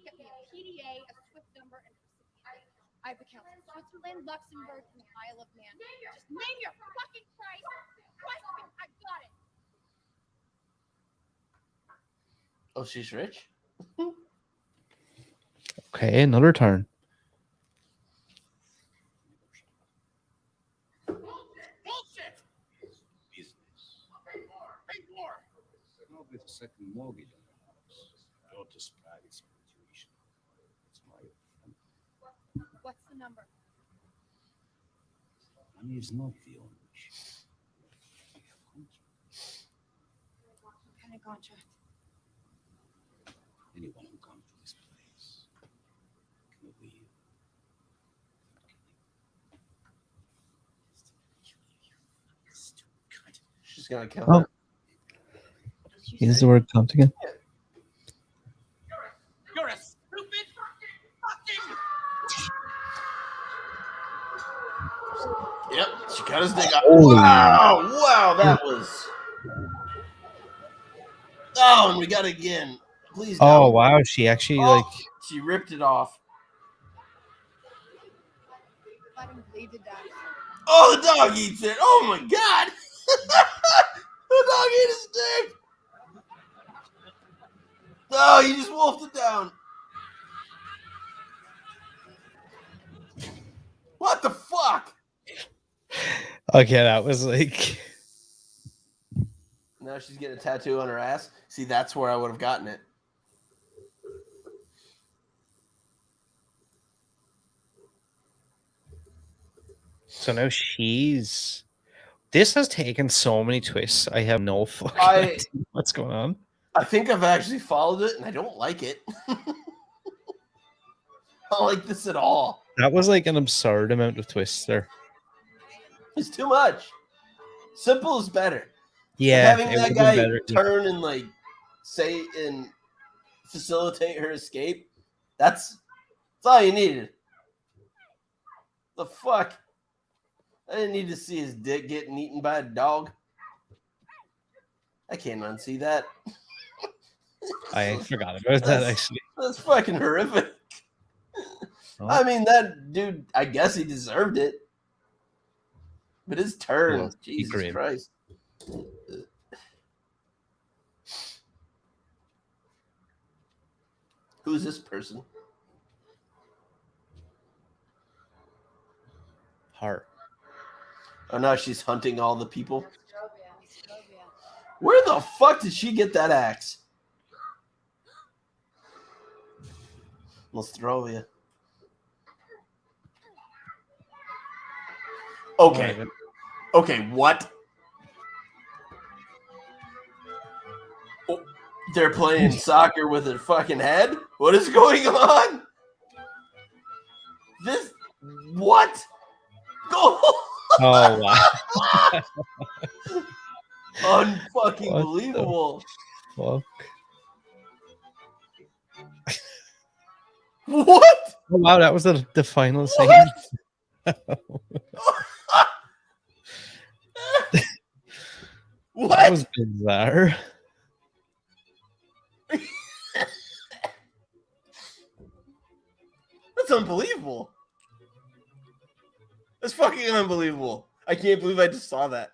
Get me a PDA, a SWIFT number, and a recipient. I have accounts in Switzerland, Luxembourg, and the Isle of Man. Just name your fucking price. Trust me, I got it. Oh, she's rich? Okay, another turn. Bullshit! Pay more! No, with a second mortgage on the house. Not this private situation. It's my What's the number? money is not the only issue. What kind of contract? Anyone who comes to this place can obey you. She's gonna kill Oh. her. Use the word count again. You're a stupid fucking... Yep, she cut his dick off. Holy. Wow, that was... Oh, and we got it again. Please don't. Oh wow, she actually like She ripped it off. Let him bleed to death. Oh, the dog eats it. Oh my god. The dog ate his dick. No, he just wolfed it down. What the fuck? okay, that was like Now she's getting a tattoo on her ass. See, that's where I would have gotten it. so now she's this has taken so many twists. I have no fucking I- idea what's going on. I think I've actually followed it, and I don't like it. I don't like this at all. That was like an absurd amount of twists there. It's too much. Simple is better. Yeah, Having it that would've guy been better. turn and like say and facilitate her escape. That's all you needed. The fuck? I didn't need to see his dick getting eaten by a dog. I can't unsee that. I forgot about that actually. That's fucking horrific. Oh. I mean, that dude, I guess he deserved it. But his turn, Well, Jesus agreed. Christ. Who's this person? Her. Oh no, she's hunting all the people. Where the fuck did she get that axe? Nostrovia. Okay. Okay, what? Oh, they're playing soccer with her fucking head? What is going on? This... What? Oh, Oh wow. unfucking believable. Fuck. What? Oh, wow, that was the final scene. What? That was bizarre. That's unbelievable. That's fucking unbelievable. I can't believe I just saw that.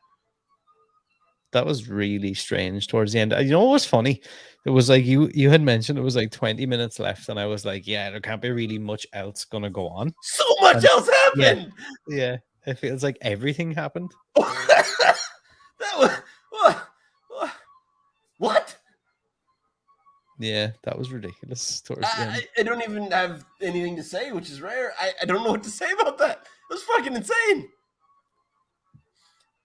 That was really strange towards the end. You know what was funny? It was like you had mentioned it was like 20 minutes left, and I was like, yeah, there can't be really much else gonna go on. So much else happened. Yeah, it feels like everything happened. That was what? Yeah, that was ridiculous towards the end. I don't even have anything to say, which is rare. I don't know what to say about that. It was fucking insane.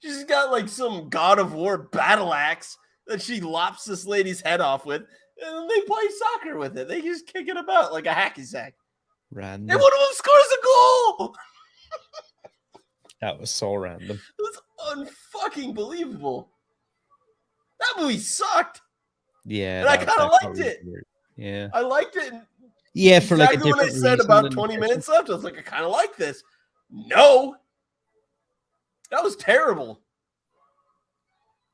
She's got like some God of War battle axe that she lops this lady's head off with, and then they play soccer with it. They just kick it about like a hacky sack. Random. And one of them scores a goal. That was so random. It was unfucking believable. That movie sucked. Yeah, And I kind of liked it. Weird. Yeah, I liked it. And yeah. For like a exactly when I different said reason about than 20 the minutes left, I was like, I kind of like this. No, that was terrible.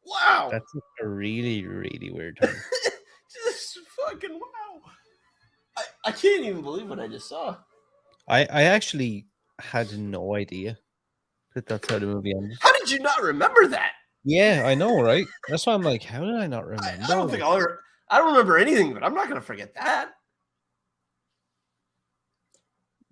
Wow, That's a really, really weird turn. just fucking wow. I can't even believe what I just saw. I actually had no idea that that's how the movie ended. How did you not remember that? Yeah, I know, right? That's why I'm like, how did I not remember? I don't think I'll ever. I don't remember anything, but I'm not going to forget that.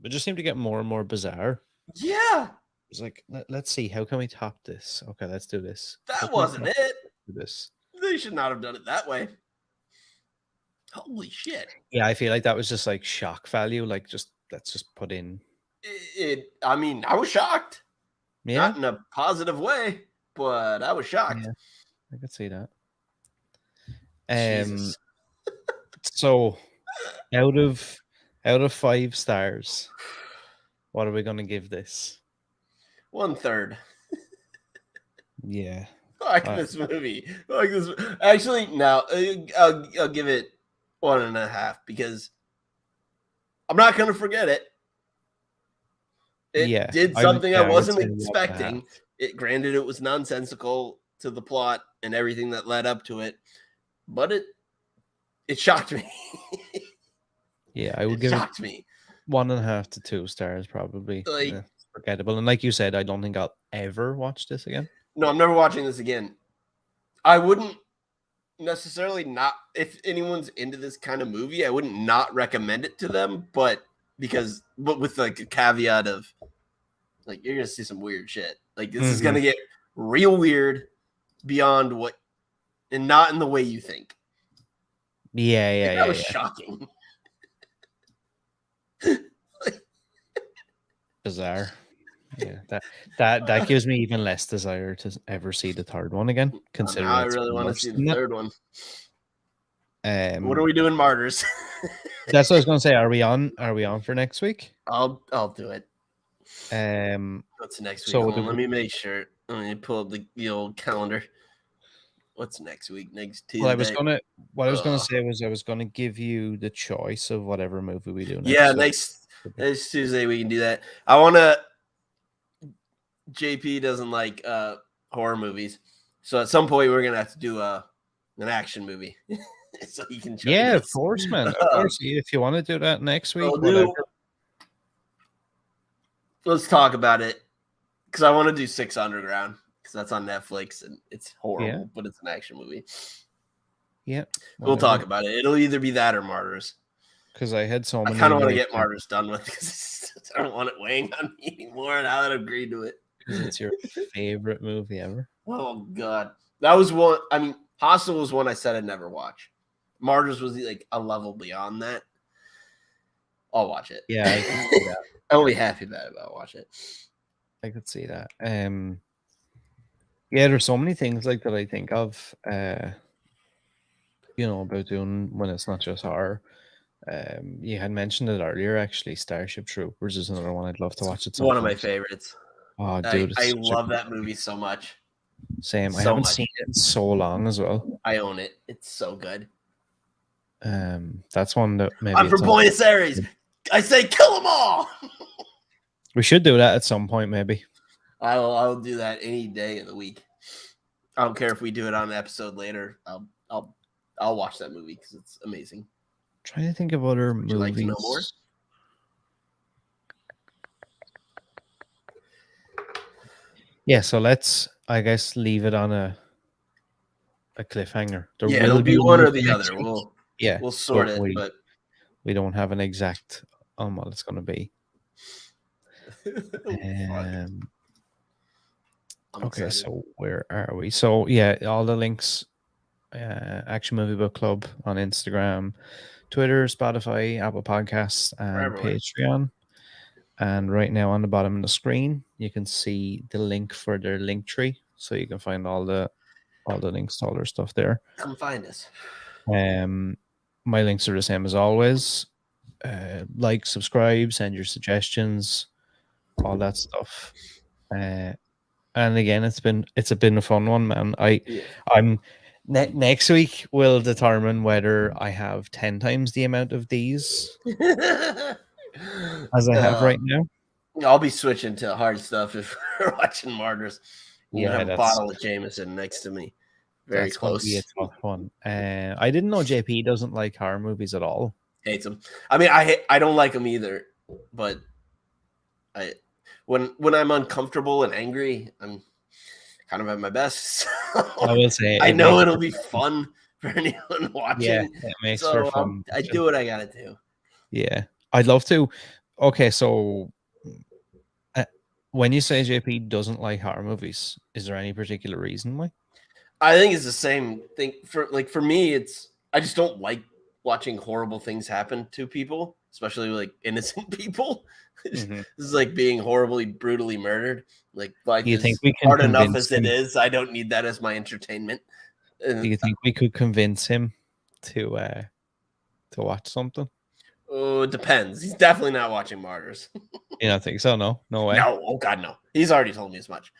It just seemed to get more and more bizarre. Yeah, It's like, let's see, how can we top this? Okay, let's do this. How that can we wasn't top it. this? They should not have done it that way. Holy shit! Yeah, I feel like that was just like shock value. Like, just let's just put in. I mean, I was shocked. Yeah, Not in a positive way, but I was shocked. Yeah. I could see that. Jesus. So out of 5 stars, what are we gonna give this? 1/3. Yeah. Fuck this movie. Fuck this. Actually, no. I'll give it 1.5 because I'm not gonna forget it. It did something I wasn't expecting. Granted, it was nonsensical to the plot and everything that led up to it, but it shocked me. Yeah, I would give shocked it me. 1.5 to 2 stars, probably. Like, forgettable. And like you said, I don't think I'll ever watch this again. No, I'm never watching this again. I wouldn't necessarily not, if anyone's into this kind of movie, I wouldn't not recommend it to them, but with like a caveat of like, you're going to see some weird shit. Like, this is going to get real weird beyond what, and not in the way you think. Yeah. That was shocking. Bizarre. Yeah, that gives me even less desire to ever see the third one again. Considering I really want to see the third one. What are we doing, Martyrs? That's what I was going to say. Are we on for next week? I'll do it. What's next week? So let me make sure. Let me pull up the old calendar. What's next week? Next Tuesday. Well, I was gonna say was I was gonna give you the choice of whatever movie we do next. Yeah, next Tuesday we can do that. I want to JP doesn't like horror movies, so at some point we're gonna have to do an action movie, so he can join Yeah, of us. course, man. Of course. If you want to do that next week, I'll whatever. Let's talk about it, because I want to do Six Underground, because that's on Netflix and it's horrible, but it's an action movie. Yeah, we'll talk about it. It'll either be that or Martyrs. Because I had so many. I kind of want to get Martyrs done with, because I don't want it weighing on me anymore now that I've agreed to it. It's your favorite movie ever. Oh God, that was one. I mean, Hostel was one I said I'd never watch. Martyrs was like a level beyond that. I'll watch it. Yeah, I can see that. I'll be happy about it. I'll watch it. I could see that. Yeah, there's so many things like that I think of. About doing when it's not just horror. You had mentioned it earlier, actually. Starship Troopers is another one I'd love to watch. It's one of my favorites. Oh, dude, I love that movie so much. Same. I haven't seen it in so long as well. I own it. It's so good. That's one that maybe I'm from Buenos Aires. I say kill them all. We should do that at some point, maybe. I'll do that any day of the week. I don't care if we do it on an episode later. I'll watch that movie because it's amazing. Trying to think of other movies. Would you like to know more? Yeah, so let's, I guess, leave it on a cliffhanger. It'll be one or the other. We'll sort it, but we don't have an exact on what it's going to be. Okay, so where are we? So yeah, all the links, Action Movie Book Club on Instagram, Twitter, Spotify, Apple Podcasts, and Patreon. And right now on the bottom of the screen, you can see the link for their link tree, so you can find all the links to all their stuff there. Come find us. My links are the same as always. Like, subscribe, send your suggestions, all that stuff. And again, it's been a fun one, man. I'm next week will determine whether I have 10 times the amount of these as I have right now. I'll be switching to hard stuff if we're watching Martyrs. Yeah, I have a bottle of Jameson next to me. Very close. Be a tough one. I didn't know JP doesn't like horror movies at all. Hates them. I mean, I don't like them either. But when I'm uncomfortable and angry, I'm kind of at my best. I will say I know it'll be fun for anyone watching. Yeah, it makes for fun. I do what I gotta do. Yeah, I'd love to. Okay, so when you say JP doesn't like horror movies, is there any particular reason why? I think it's the same thing. For me, I just don't like watching horrible things happen to people, especially like innocent people. Mm-hmm. This is like being horribly, brutally murdered. Like life is hard enough as it is. I don't need that as my entertainment. Do you think we could convince him to watch something? Oh, it depends. He's definitely not watching Martyrs. You don't think so? No way. No, oh God, no. He's already told me as much.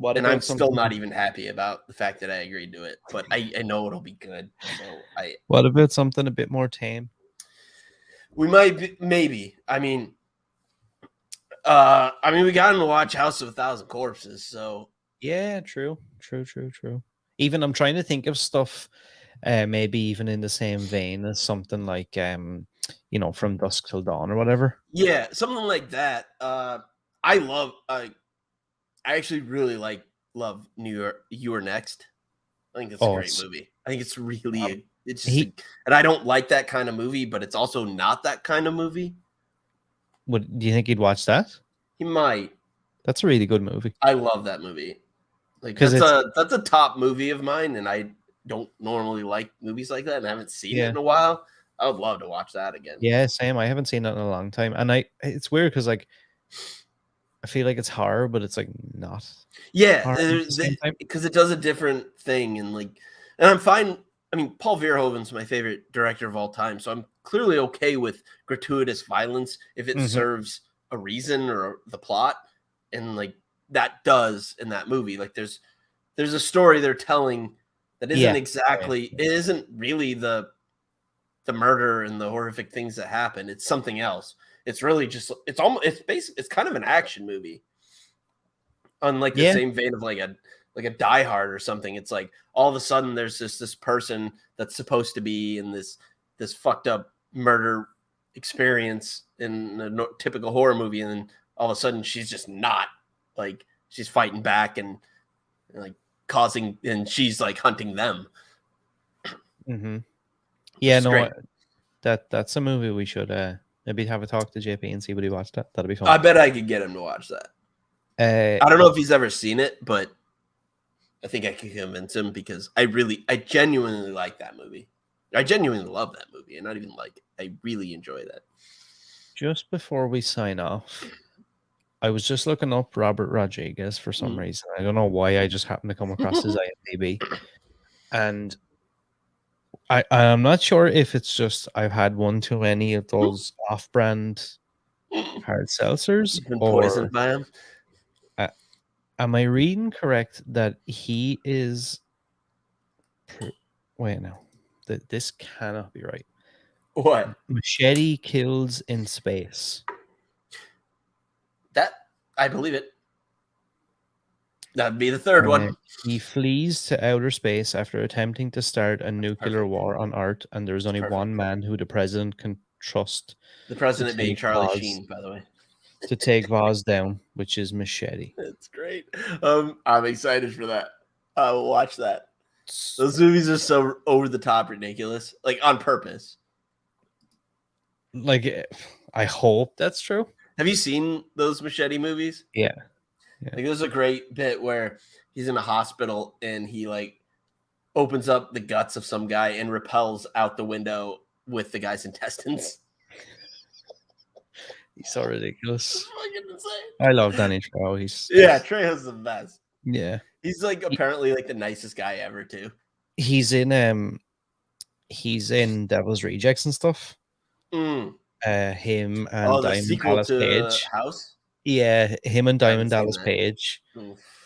And I'm still not even happy about the fact that I agreed to it. But I know it'll be good. So what about something a bit more tame? We might be, maybe. I mean, we got him to watch House of 1,000 Corpses. So yeah, true. Even I'm trying to think of stuff, maybe even in the same vein as something like, From Dusk Till Dawn or whatever. Yeah, something like that. I actually really love New York. You Are Next. I think it's a great movie. I think it's really and I don't like that kind of movie, but it's also not that kind of movie. Do you think he'd watch that? He might. That's a really good movie. I love that movie. Like that's a top movie of mine, and I don't normally like movies like that, and I haven't seen it in a while. I would love to watch that again. Yeah, same. I haven't seen that in a long time, and it's weird because like I feel like it's horror, but it's like not. Yeah, because it does a different thing, and I'm fine. I mean, Paul Verhoeven's my favorite director of all time, so I'm clearly okay with gratuitous violence if it serves a reason or the plot, and that does in that movie. Like there's a story they're telling that isn't it isn't really the murder and the horrific things that happen. It's something else. It's really just it's kind of an action movie. on like the Yeah. same vein of like a Die Hard or something. It's like all of a sudden there's this person that's supposed to be in this fucked up murder experience in a typical horror movie, and then all of a sudden she's just not, like she's fighting back and like causing, and she's like hunting them. Mm-hmm. Yeah, is no, great. that's a movie we should maybe have a talk to JP and see what he watched. That'll be fun. I bet I could get him to watch that. I don't know if he's ever seen it, but I think I could convince him because I genuinely like that movie. I genuinely love that movie, and not even like, I really enjoy that. Just before we sign off, I was just looking up Robert Rodriguez for some reason. I don't know why. I just happened to come across his IMDb, and I'm not sure if it's just I've had one too many of those off-brand hard seltzers, You've been or poisoned by him. am I reading correct that he is? Wait, no, this cannot be right. What? Machete Kills in Space. That, I believe it. That'd be the third one. He flees to outer space after attempting to start a nuclear war on Earth, and there's only one man who the president can trust. The president being Charlie Voz, Sheen, by the way. to take Voz down, which is Machete. That's great. I'm excited for that. I will watch that. Those movies are so over the top ridiculous, like on purpose. Like, I hope that's true. Have you seen those Machete movies? Yeah. Like, there's a great bit where he's in a hospital and he like opens up the guts of some guy and repels out the window with the guy's intestines. He's so ridiculous. It's fucking insane. I love Danny Trejo. He's Trejo's the best. Yeah. He's like apparently like the nicest guy ever too. He's in Devil's Rejects and stuff. Him and Diamond Dallas Page. House. Yeah, him and Diamond Dallas Page.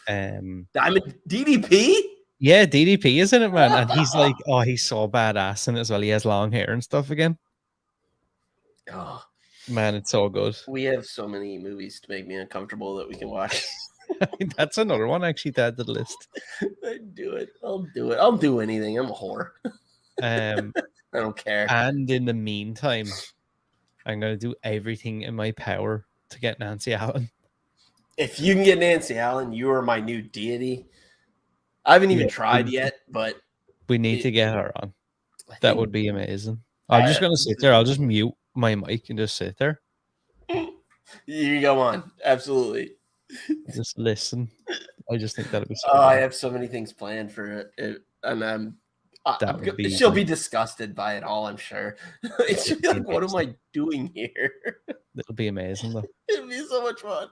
Diamond DDP? Yeah, DDP, isn't it, man? And he's like, oh, he's so badass in it as well. He has long hair and stuff again. Oh, man, it's so good. We have so many movies to make me uncomfortable that we can watch. That's another one actually to add to the list. I'll do it. I'll do anything. I'm a whore. I don't care. And in the meantime, I'm going to do everything in my power to get Nancy Allen. If you can get Nancy Allen, you are my new deity. I haven't even tried yet, but we need to get her on. That would be amazing. I'm just going to sit there. I'll just mute my mic and just sit there. You go on. Absolutely. Just listen. I just think that'd be so I have so many things planned for it, and she'll be disgusted by it all, I'm sure. She'll be like, what am I doing here? It'll be amazing, though. It'll be so much fun.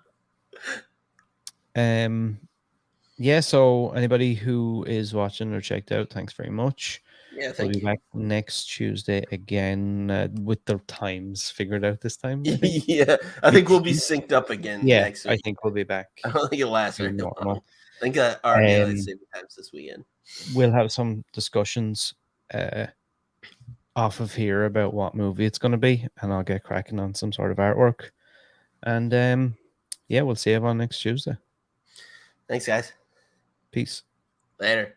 Yeah, so anybody who is watching or checked out, thanks very much. Yeah, we'll be back next Tuesday again with the times figured out this time. Yeah, I think we'll be synced up again next week. I think we'll be back. I don't think it'll last very long. I think our daylight saving times this weekend. We'll have some discussions off of here about what movie it's going to be, and I'll get cracking on some sort of artwork. And yeah, we'll see you on next Tuesday. Thanks, guys. Peace. Later.